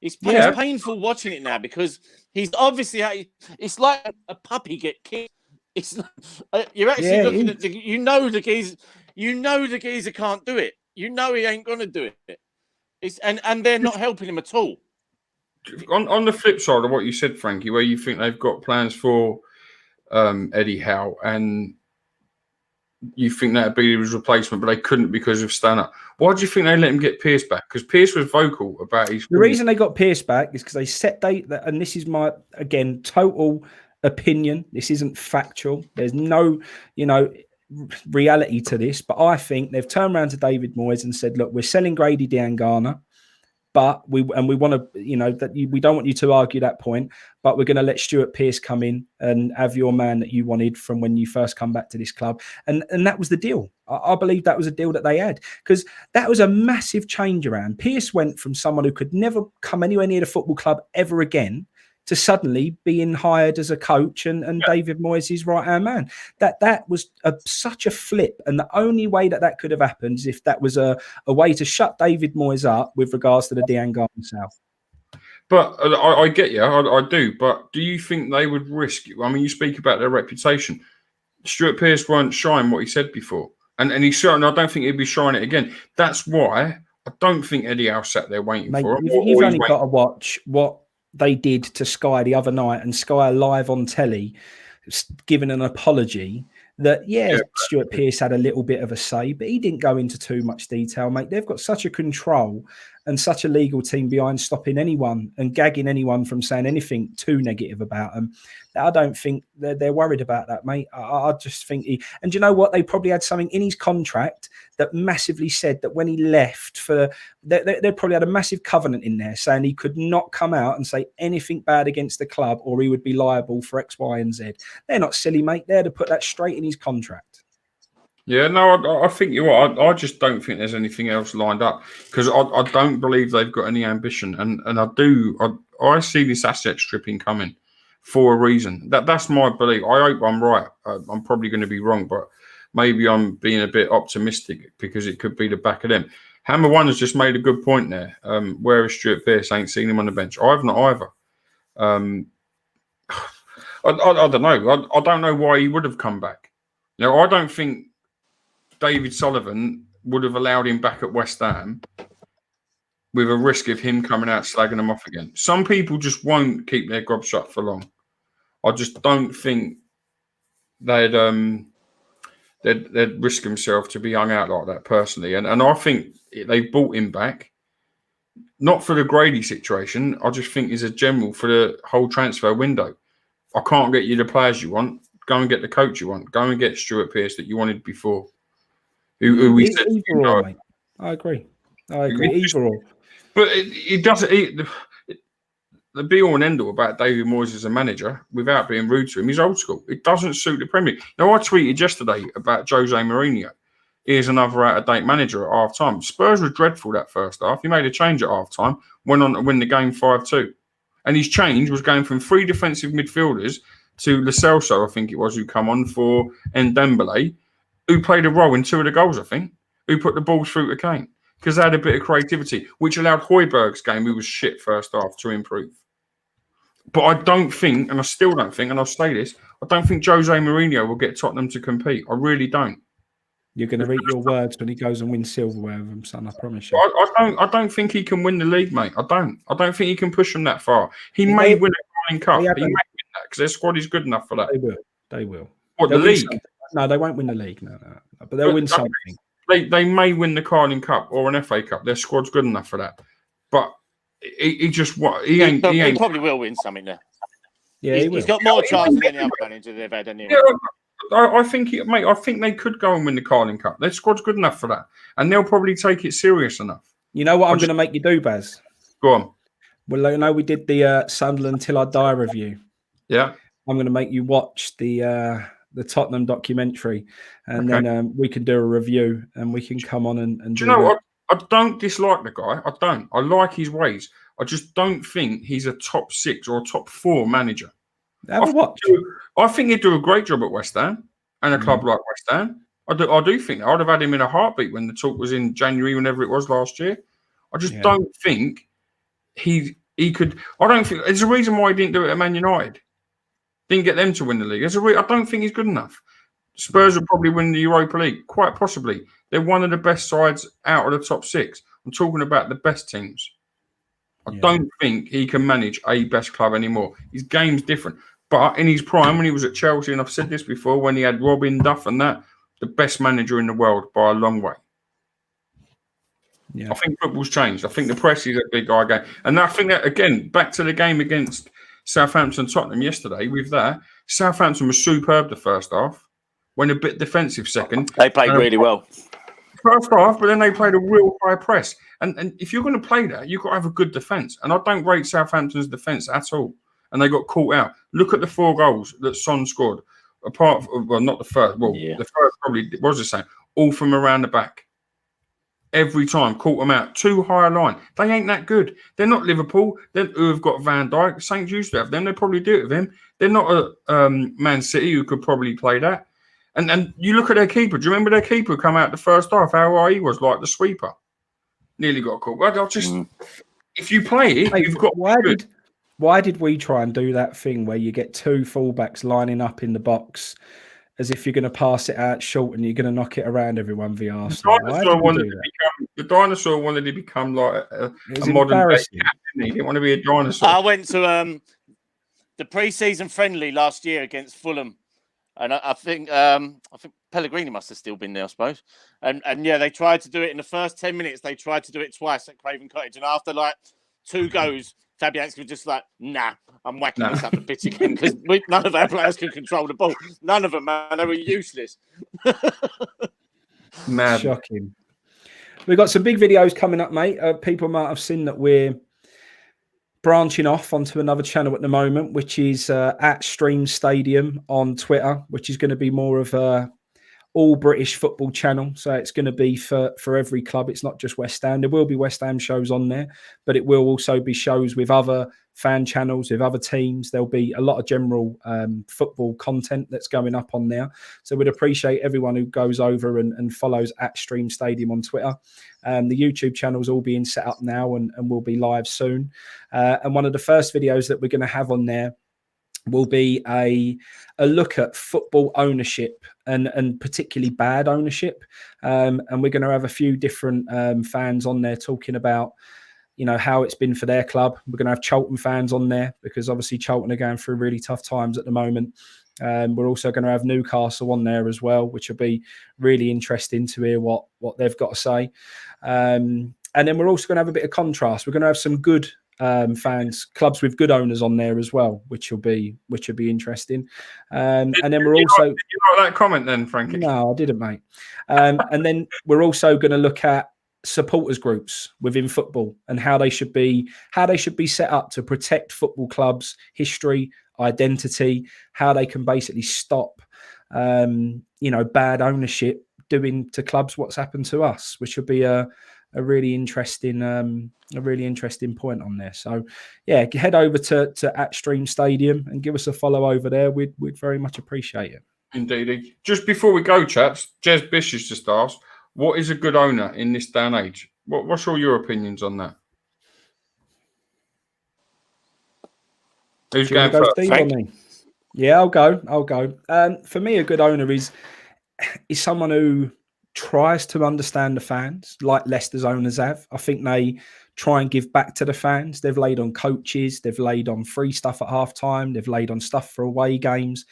It's painful watching it now because he's obviously... It's like a puppy get kicked. It's you're actually looking at the geezer... the geezer can't do it. You know he ain't going to do it. And they're not helping him at all. On the flip side of what you said, Frankie, where you think they've got plans for Eddie Howe and you think that'd be his replacement, but they couldn't because of Stanner. Why do you think they let him get Pearce back? Because Pearce was vocal about his. The reason they got Pearce back is because they set date, and this is my, again, total opinion. This isn't factual. There's no, reality to this. But I think they've turned around to David Moyes and said, look, we're selling Grady Diangana. But we want to, we don't want you to argue that point, but we're going to let Stuart Pearce come in and have your man that you wanted from when you first come back to this club. And that was the deal. I believe that was a deal that they had, because that was a massive change around. Pearce went from someone who could never come anywhere near the football club ever again to suddenly being hired as a coach and David Moyes' right-hand man. That was such a flip. And the only way that could have happened is if that was a way to shut David Moyes up with regards to the Diangana South. But I get you, I do. But do you think they would risk? I mean, you speak about their reputation. Stuart Pearce won't shine what he said before. And he certainly, I don't think he'd be shining it again. That's why I don't think Eddie Howe sat there waiting for him. You've only got to watch what they did to Sky the other night, and Sky live on telly giving an apology that, Stuart Pearce had a little bit of a say, but he didn't go into too much detail, mate. They've got such a control and such a legal team behind stopping anyone and gagging anyone from saying anything too negative about them. I don't think they're worried about that, mate. I just think and you know what? They probably had something in his contract that massively said that when he left they probably had a massive covenant in there saying he could not come out and say anything bad against the club or he would be liable for X, Y, and Z. They're not silly, mate. They're to put that straight in his contract. Yeah, no, I think you're right. I just don't think there's anything else lined up, because I don't believe they've got any ambition. And I see this asset stripping coming for a reason. That's my belief. I hope I'm right. I'm probably going to be wrong, but maybe I'm being a bit optimistic because it could be the back of them. Hammer One has just made a good point there. Where is Stuart Pearce? I ain't seen him on the bench. I've not either. I don't know. I don't know why he would have come back. I don't think David Sullivan would have allowed him back at West Ham with a risk of him coming out slagging them off again. Some people just won't keep their gob shut for long. I just don't think they'd risk themselves to be hung out like that personally. And I think they've brought him back, not for the Grady situation. I just think as a general for the whole transfer window. I can't get you the players you want. Go and get the coach you want. Go and get Stuart Pearce that you wanted before. Who we said, mate. I agree. Either or. But it doesn't. The be all and end all about David Moyes as a manager, without being rude to him, he's old school. It doesn't suit the Premier League. Now, I tweeted yesterday about Jose Mourinho. Here's another out-of-date manager at half-time. Spurs were dreadful that first half. He made a change at half-time, went on to win the game 5-2. And his change was going from 3 defensive midfielders to Lo Celso, I think it was, who come on for Ndembele, who played a role in 2 of the goals, I think, who put the balls through to Kane, because they had a bit of creativity, which allowed Højbjerg's game, who was shit first half, to improve. But I don't think, and I still don't think, and I'll say this, I don't think Jose Mourinho will get Tottenham to compete. I really don't. You're going to read your words when he goes and wins silverware with them, son. I promise you. I don't think he can win the league, mate. I don't think he can push them that far. He may win a Carling Cup. He may win that because their squad is good enough for that. They will. What, the league? No, they won't win the league. No. But they'll win something. They may win the Carling Cup or an FA Cup. Their squad's good enough for that. But he probably will win something there. Yeah, he's got more chance than any other manager they've had anyway. Yeah, I think, mate. I think they could go and win the Carling Cup. Their squad's good enough for that, and they'll probably take it serious enough. You know what I'm going to make you do, Baz? Go on. Well, I know we did the Sunderland Till I Die review. Yeah. I'm going to make you watch the Tottenham documentary, and then we can do a review, and we can come on and do you know what? I don't dislike the guy. I don't. I like his ways. I just don't think he's a top 6 or top 4 manager. Have a watch. I think he'd do a great job at West Ham and a club like West Ham. I do think that. I'd have had him in a heartbeat when the talk was in January, whenever it was last year. I just don't think he could. I don't think there's a reason why he didn't do it at Man United. Didn't get them to win the league. I don't think he's good enough. Spurs will probably win the Europa League, quite possibly. They're one of the best sides out of the top 6. I'm talking about the best teams. I don't think he can manage a best club anymore. His game's different. But in his prime, when he was at Chelsea, and I've said this before, when he had Robin, Duff and that, the best manager in the world by a long way. Yeah. I think football's changed. I think the press is a big eye game. And I think that, again, back to the game against Southampton Tottenham yesterday, with that, Southampton was superb the first half, went a bit defensive second. They played really well. First half, but then they played a real high press. And if you're going to play that, you've got to have a good defence. And I don't rate Southampton's defence at all. And they got caught out. Look at the 4 goals that Son scored. Apart from, well, not the first. Well, the first probably was the same. All from around the back. Every time, caught them out. Too high a line. They ain't that good. They're not Liverpool. Who have got Van Dijk. Saints used to have them. They probably do it with him. They're not a Man City who could probably play that. And you look at their keeper. Do you remember their keeper come out the first half? How he was like the sweeper. Nearly got caught. Well, I'll just if you play it, you've got. Why did we try and do that thing where you get 2 fullbacks lining up in the box as if you're going to pass it out short and you're going to knock it around everyone via Arsenal? The dinosaur wanted to become like a modern day cat, didn't he? He didn't want to be a dinosaur. I went to the pre-season friendly last year against Fulham. And I think Pellegrini must have still been there, I suppose. And yeah, they tried to do it in the first 10 minutes. They tried to do it twice at Craven Cottage. And after like 2 goes, Fabianski was just like, nah, I'm whacking this up the pitch again because none of our players can control the ball. None of them, man. They were useless. Mad. Shocking. We've got some big videos coming up, mate. People might have seen that we're branching off onto another channel at the moment, which is at Stream Stadium on Twitter, which is going to be more of a all British football channel. So it's going to be for every club. It's not just West Ham. There will be West Ham shows on there, but it will also be shows with other fan channels, with other teams. There'll be a lot of general football content that's going up on there. So we'd appreciate everyone who goes over and follows at Stream Stadium on Twitter. The YouTube channel's all being set up now and will be live soon. And one of the first videos that we're going to have on there will be a look at football ownership and particularly bad ownership. And we're going to have a few different fans on there talking about, you know, how it's been for their club. We're going to have Charlton fans on there because obviously Charlton are going through really tough times at the moment. We're also going to have Newcastle on there as well, which will be really interesting to hear what they've got to say. And then we're also going to have a bit of contrast. We're going to have some good fans, clubs with good owners on there as well, which will be interesting. And then we're also. Did you like that comment then, Frankie? No, I didn't, mate. And then we're also going to look at supporters groups within football and how they should be set up to protect football clubs' history, identity, how they can basically stop bad ownership doing to clubs what's happened to us, which would be a really interesting point on there. So yeah, head over to at Stream Stadium and give us a follow over there. We'd very much appreciate it. Indeed. Just before we go, chaps, Jez Bish has just asked, what is a good owner in this day and age? What's all your opinions on that? Who's going first? Steve, yeah, I'll go. For me, a good owner is someone who tries to understand the fans, like Leicester's owners have. I think they try and give back to the fans. They've laid on coaches, they've laid on free stuff at halftime, they've laid on stuff for away games.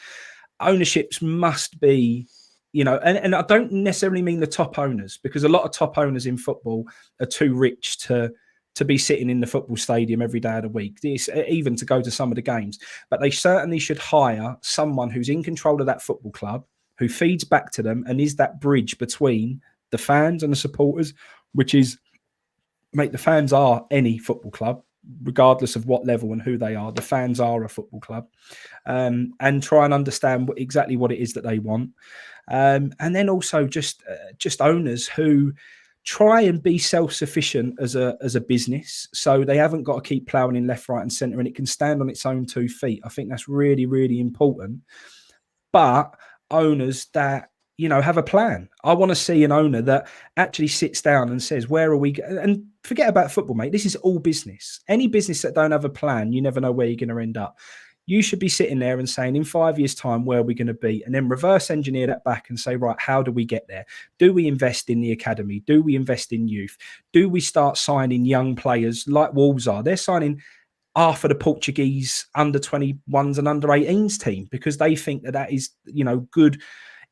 Ownerships must be, and I don't necessarily mean the top owners, because a lot of top owners in football are too rich to be sitting in the football stadium every day of the week, even to go to some of the games. But they certainly should hire someone who's in control of that football club, who feeds back to them and is that bridge between the fans and the supporters, which is, mate, the fans are any football club, regardless of what level and who they are. The fans are a football club, and try and understand exactly what it is that they want. And then also just owners who try and be self-sufficient as a business, so they haven't got to keep ploughing in left, right and centre, and it can stand on its own 2 feet. I think that's really, really important. But owners that, have a plan. I want to see an owner that actually sits down and says, where are we? And forget about football, mate. This is all business. Any business that don't have a plan, you never know where you're going to end up. You should be sitting there and saying, in 5 years' time, where are we going to be? And then reverse engineer that back and say, right, how do we get there? Do we invest in the academy? Do we invest in youth? Do we start signing young players like Wolves are? They're signing half of the Portuguese under 21s and under 18s team because they think that is, good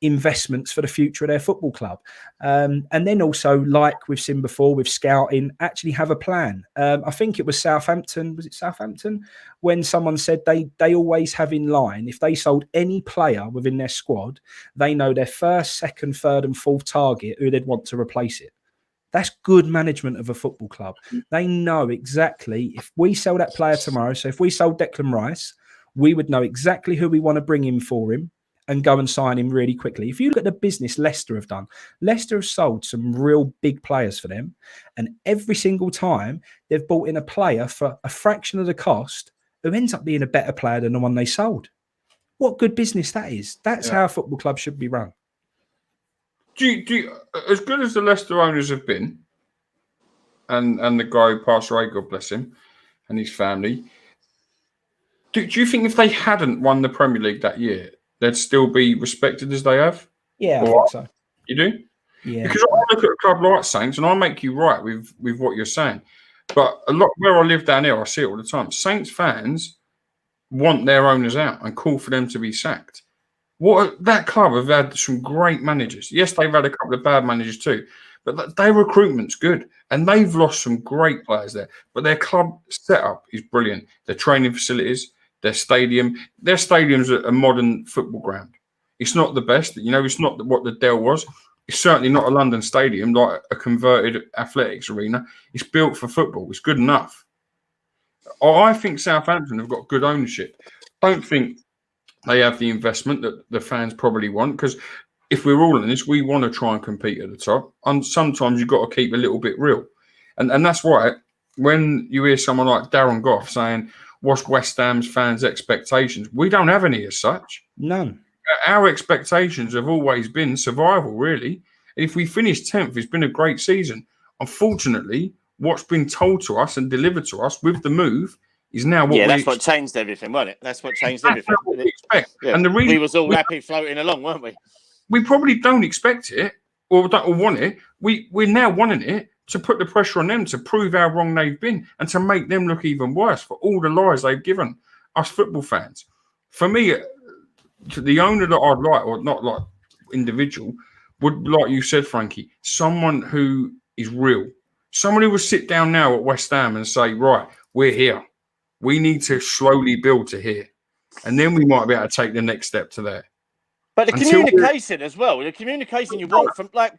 investments for the future of their football club. And then also, like we've seen before with scouting, actually have a plan. I think it was Southampton. Was it Southampton? When someone said they always have in line, if they sold any player within their squad, they know their first, second, third and fourth target who they'd want to replace it. That's good management of a football club. They know exactly if we sell that player tomorrow. So if we sold Declan Rice, we would know exactly who we want to bring in for him and go and sign him really quickly. If you look at the business Leicester have done, Leicester have sold some real big players for them. And every single time they've bought in a player for a fraction of the cost who ends up being a better player than the one they sold. What good business that is. That's how a football club should be run. Do you, as good as the Leicester owners have been, and the guy who passed away, God bless him, and his family, do you think if they hadn't won the Premier League that year, they'd still be respected as they have? Yeah, I think so. You do? Yeah. Because I look at a club like Saints, and I make you right with what you're saying. But a lot where I live down here, I see it all the time. Saints fans want their owners out and call for them to be sacked. That club have had some great managers. Yes, they've had a couple of bad managers too, but their recruitment's good, and they've lost some great players there. But their club setup is brilliant. Their training facilities, their stadium's a modern football ground. It's not the best, it's not what the Dell was. It's certainly not a London stadium like a converted athletics arena. It's built for football. It's good enough. I think Southampton have got good ownership. Don't think they have the investment that the fans probably want, because if we're all in this, we want to try and compete at the top. And sometimes you've got to keep a little bit real. And that's why when you hear someone like Darren Goff saying, what's West Ham's fans' expectations? We don't have any as such. None. Our expectations have always been survival, really. If we finish 10th, it's been a great season. Unfortunately, what's been told to us and delivered to us with the move is now what that's what changed everything, wasn't it? That's what changed everything. What we expect. Yeah. And the reason we was all happy floating along, weren't we? We probably don't expect it or want it. We're now wanting it to put the pressure on them to prove how wrong they've been and to make them look even worse for all the lies they've given us football fans. For me, the owner that I'd like, or not like individual, would, like you said, Frankie, someone who is real. Someone who will sit down now at West Ham and say, right, we're here. We need to slowly build to here. And then we might be able to take the next step to there. But the communication as well, the communication you want from like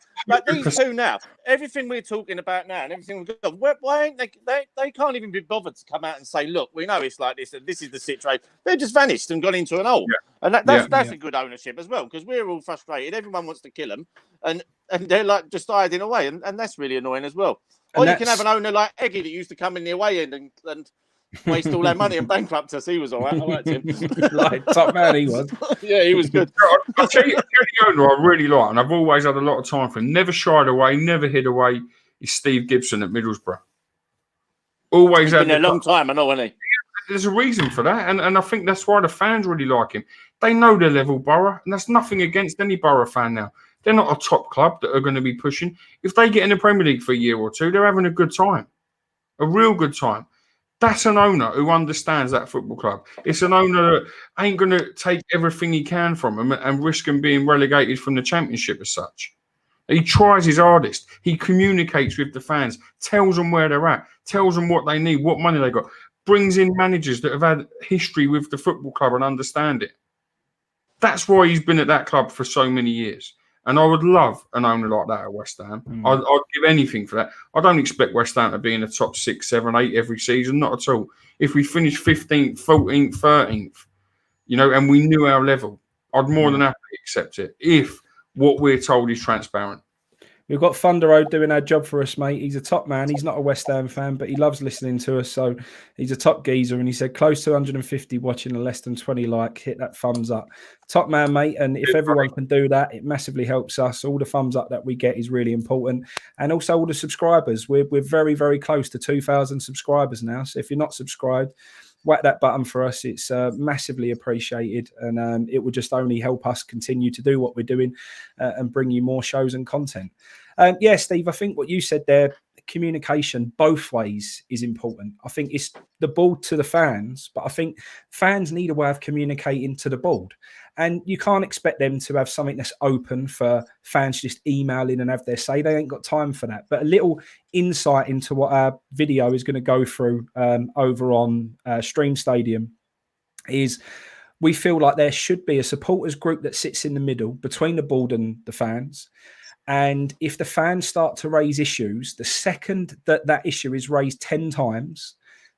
these two now, everything we're talking about now and everything we've got, why ain't they can't even be bothered to come out and say, look, we know it's like this, and this is the situation. They've just vanished and gone into an hole. Yeah. And that's a good ownership as well, because we're all frustrated. Everyone wants to kill them, and they're like just hiding away, and that's really annoying as well. Or you can have an owner like Eggy that used to come in the away end and waste all our money and bankrupt us. He was all right. I liked him. Like top man, he was. Yeah, he was good. I'll tell you the owner I really like, and I've always had a lot of time for him. Never shied away, never hid away. Is Steve Gibson at Middlesbrough. Always had been a long time, I know, hasn't he? There's a reason for that, and I think that's why the fans really like him. They know their level, Borough, and that's nothing against any Borough fan now. They're not a top club that are going to be pushing. If they get in the Premier League for a year or two, they're having a good time, a real good time. That's an owner who understands that football club. It's an owner that ain't going to take everything he can from them and risk them being relegated from the Championship as such. He tries his hardest. He communicates with the fans, tells them where they're at, tells them what they need, what money they got, brings in managers that have had history with the football club and understand it. That's why he's been at that club for so many years. And I would love an owner like that at West Ham. I'd give anything for that. I don't expect West Ham to be in the top 6, 7, 8 every season. Not at all. If we finish 15th, 14th, 13th, and we knew our level, I'd more than happily accept it if what we're told is transparent. We've got Thunder doing our job for us, mate. He's a top man. He's not a West Ham fan, but he loves listening to us. So he's a top geezer. And he said, close to 150 watching and less than 20 like. Hit that thumbs up. Top man, mate. And if everyone can do that, it massively helps us. All the thumbs up that we get is really important. And also all the subscribers. We're very, very close to 2,000 subscribers now. So if you're not subscribed, whack that button for us. It's massively appreciated, and it will just only help us continue to do what we're doing and bring you more shows and content. Yeah, Steve, I think what you said there, communication both ways is important. I think it's the board to the fans, but I think fans need a way of communicating to the board. And you can't expect them to have something that's open for fans just emailing and have their say. They ain't got time for that. But a little insight into what our video is going to go through over on Stream Stadium is we feel like there should be a supporters group that sits in the middle between the board and the fans. And if the fans start to raise issues, the second that that issue is raised 10 times,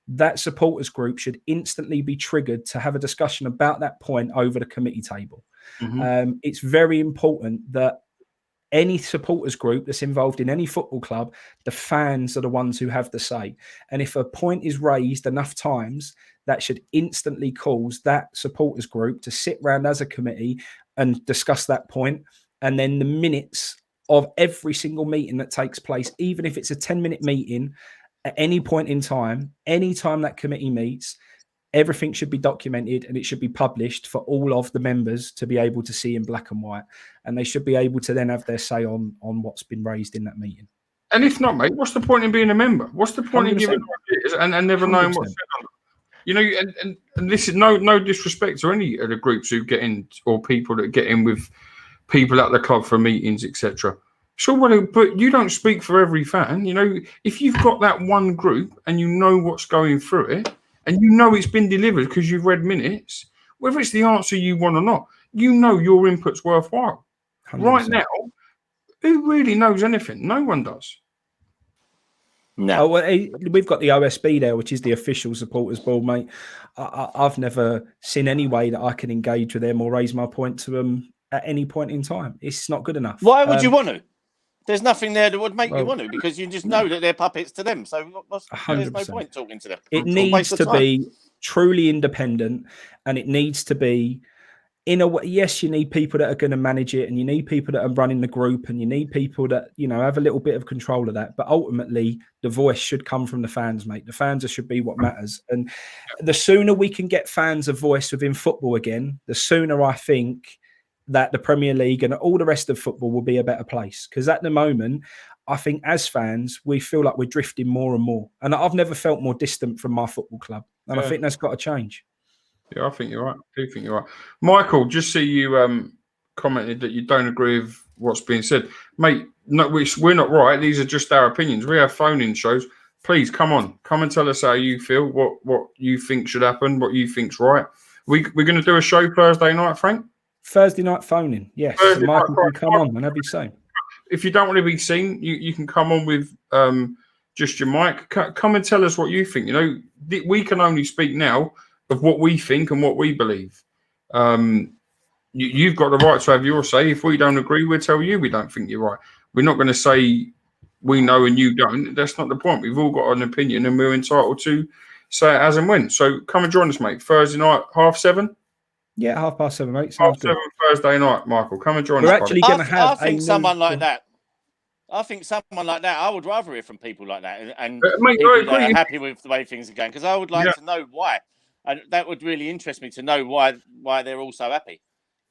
that supporters group should instantly be triggered to have a discussion about that point over the committee table. Mm-hmm. It's very important that any supporters group that's involved in any football club, the fans are the ones who have the say. And if a point is raised enough times, that should instantly cause that supporters group to sit round as a committee and discuss that point. And then the minutes of every single meeting that takes place, even if it's a 10-minute meeting, at any point in time, any time that committee meets, everything should be documented and it should be published for all of the members to be able to see in black and white. And they should be able to then have their say on what's been raised in that meeting. And if not, mate, what's the point in being a member? What's the point 100%. in giving ideas and never knowing what's said on it? You know, and this is no disrespect to any of the groups who get in or people that get in with people at the club for meetings, etc. Sure, well, but you don't speak for every fan. You know, if you've got that one group and you know what's going through it and you know it's been delivered because you've read minutes, whether it's the answer you want or not, you know your input's worthwhile. 100%. Right now, who really knows anything? No one does. No. Oh, well, we've got the OSB there, which is the official supporters board, mate. I've never seen any way that I can engage with them or raise my point to them at any point in time. It's not good enough. Why would you want to? There's nothing there that would make you want to, because you just know that they're puppets to them. So there's no point talking to them. It needs to be truly independent, and it needs to be in a way. Yes, you need people that are going to manage it, and you need people that are running the group, and you need people that, you know, have a little bit of control of that. But ultimately, the voice should come from the fans, mate. The fans should be what matters. And the sooner we can get fans a voice within football again, the sooner I think that the Premier League and all the rest of football will be a better place. Because at the moment, I think as fans, we feel like we're drifting more and more. And I've never felt more distant from my football club. And I think that's got to change. Yeah, I think you're right. I do think you're right. Michael, just see you commented that you don't agree with what's being said. Mate, no, we're not right. These are just our opinions. We have phone-in shows. Please, come on. Come and tell us how you feel, what you think should happen, what you think's right. We're going to do a show Thursday night, Frank? Thursday night phoning, yes. So Michael can come on and have his say. If you don't want to be seen, you can come on with just your mic. Come and tell us what you think. You know, we can only speak now of what we think and what we believe. You've got the right to have your say. If we don't agree, we'll tell you we don't think you're right. We're not going to say we know and you don't. That's not the point. We've all got an opinion and we're entitled to say it as and when. So come and join us, mate. Thursday night, 7:30? Yeah, 7:30, mate. Sounds 7:30 Thursday night, Michael. Come and join us. We're actually going to have. I think someone like that. I think someone like that. I would rather hear from people like that and mate, people that are happy with the way things are going, because I would like to know why. And that would really interest me to know why they're all so happy.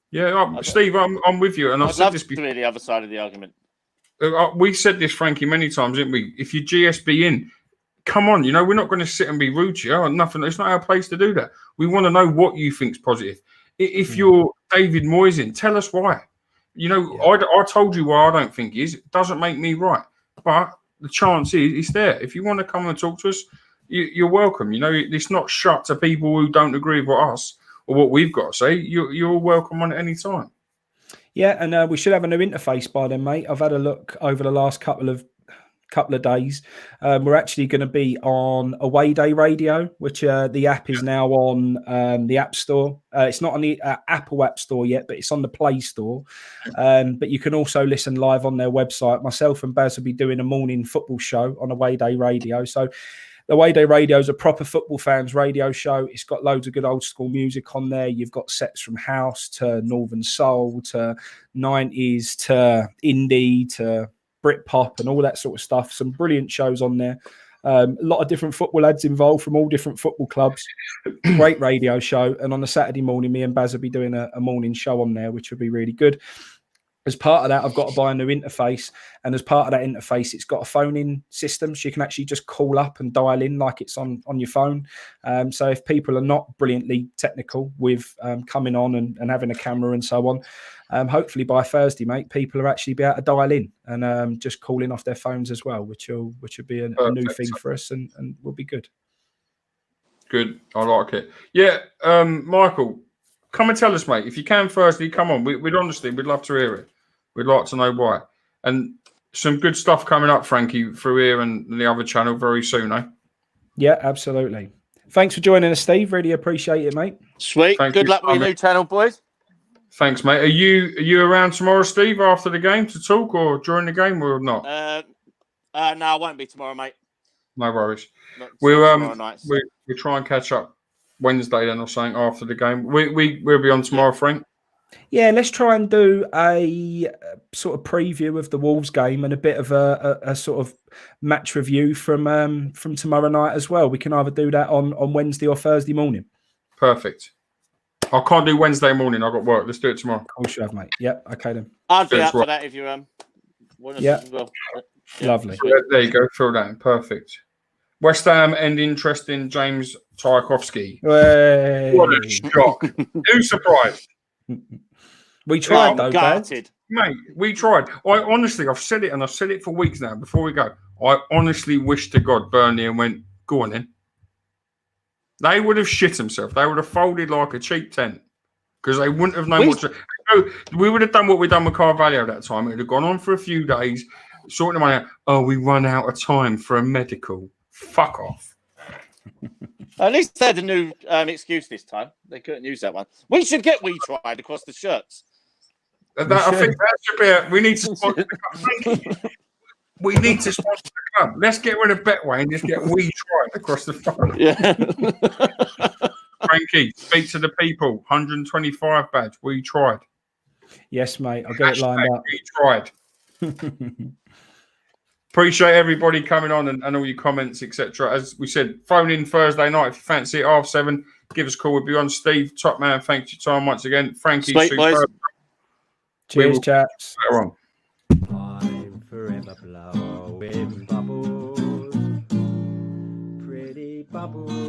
Yeah, Steve, I'm with you, and I've said this before. To hear the other side of the argument. We said this, Frankie, many times, didn't we? If you're GSB in, come on. You know, we're not going to sit and be rude to you or nothing. It's not our place to do that. We want to know what you think's positive. If you're David Moyes in, tell us why. You know, I told you why I don't think it is. It doesn't make me right. But the chance is it's there. If you want to come and talk to us, you're welcome. You know, it's not shut to people who don't agree with us or what we've got to say. You're welcome on at any time. Yeah, and we should have a new interface by then, mate. I've had a look over the last couple of days. We're actually going to be on Away Day Radio, which the app is now on the App Store. It's not on the Apple App Store yet, but it's on the Play Store. But you can also listen live on their website. Myself and Baz will be doing a morning football show on Away Day Radio. So the Away Day Radio is a proper football fans radio show. It's got loads of good old school music on there. You've got sets from house to Northern Soul to 90s to indie to Britpop and all that sort of stuff. Some brilliant shows on there. A lot of different football lads involved from all different football clubs. Great radio show. And on a Saturday morning, me and Baz will be doing a morning show on there, which will be really good. As part of that, I've got to buy a new interface. And as part of that interface, it's got a phone-in system. So you can actually just call up and dial in like it's on your phone. So if people are not brilliantly technical with coming on and having a camera and so on, hopefully by Thursday, mate, people will actually be able to dial in and just call in off their phones as well, which will be a new thing for us and will be good. Good. I like it. Yeah, Michael, come and tell us, mate. If you can Thursday, come on. We'd honestly, we'd love to hear it. We'd like to know why. And some good stuff coming up, Frankie, through here and the other channel very soon, eh? Yeah, absolutely. Thanks for joining us, Steve. Really appreciate it, mate. Sweet. Good luck with your new channel, boys. Thanks, mate. Are you around tomorrow, Steve, after the game to talk or during the game or not? No, I won't be tomorrow, mate. No worries. Tomorrow night. We'll try and catch up Wednesday then or something after the game. We'll be on tomorrow, Frank. Yeah, let's try and do a sort of preview of the Wolves game and a bit of a sort of match review from tomorrow night as well. We can either do that on Wednesday or Thursday morning. Perfect. I can't do Wednesday morning. I've got work. Let's do it tomorrow. Of course you have, mate. Yep. Okay then. I'd be up for that if you want to as well. Lovely. Yeah, there you go. Fill that in. Perfect. West Ham end interest in James Tarkowski. Hey. What a shock. Who's surprised? We tried though, gutted. Mate, we tried. I've said it and I've said it for weeks now. Before we go, I honestly wish to God Burnley and went, go on then. They would have shit themselves. They would have folded like a cheap tent because they wouldn't have known what to. We would have done what we done with Carvalho that time. It would have gone on for a few days, sorting them out. Oh, we run out of time for a medical. Fuck off. At least they had a new excuse this time. They couldn't use that one. We should get We Tried across the shirts. I think that should be we need to sponsor the club. We need to sponsor the club. Let's get rid of Betway and just get We Tried across the phone. Yeah. Frankie, speak to the people. 125 badge. We tried. Yes, mate. I'll get it lined up. We tried. Appreciate everybody coming on and all your comments, etc. As we said, phone in Thursday night if you fancy it, 7:30. Give us a call. We'll be on. Steve, top man, thanks for your time once again. Frankie, sweet, boys. Cheers, chaps. I'm forever blowing bubbles, pretty bubbles.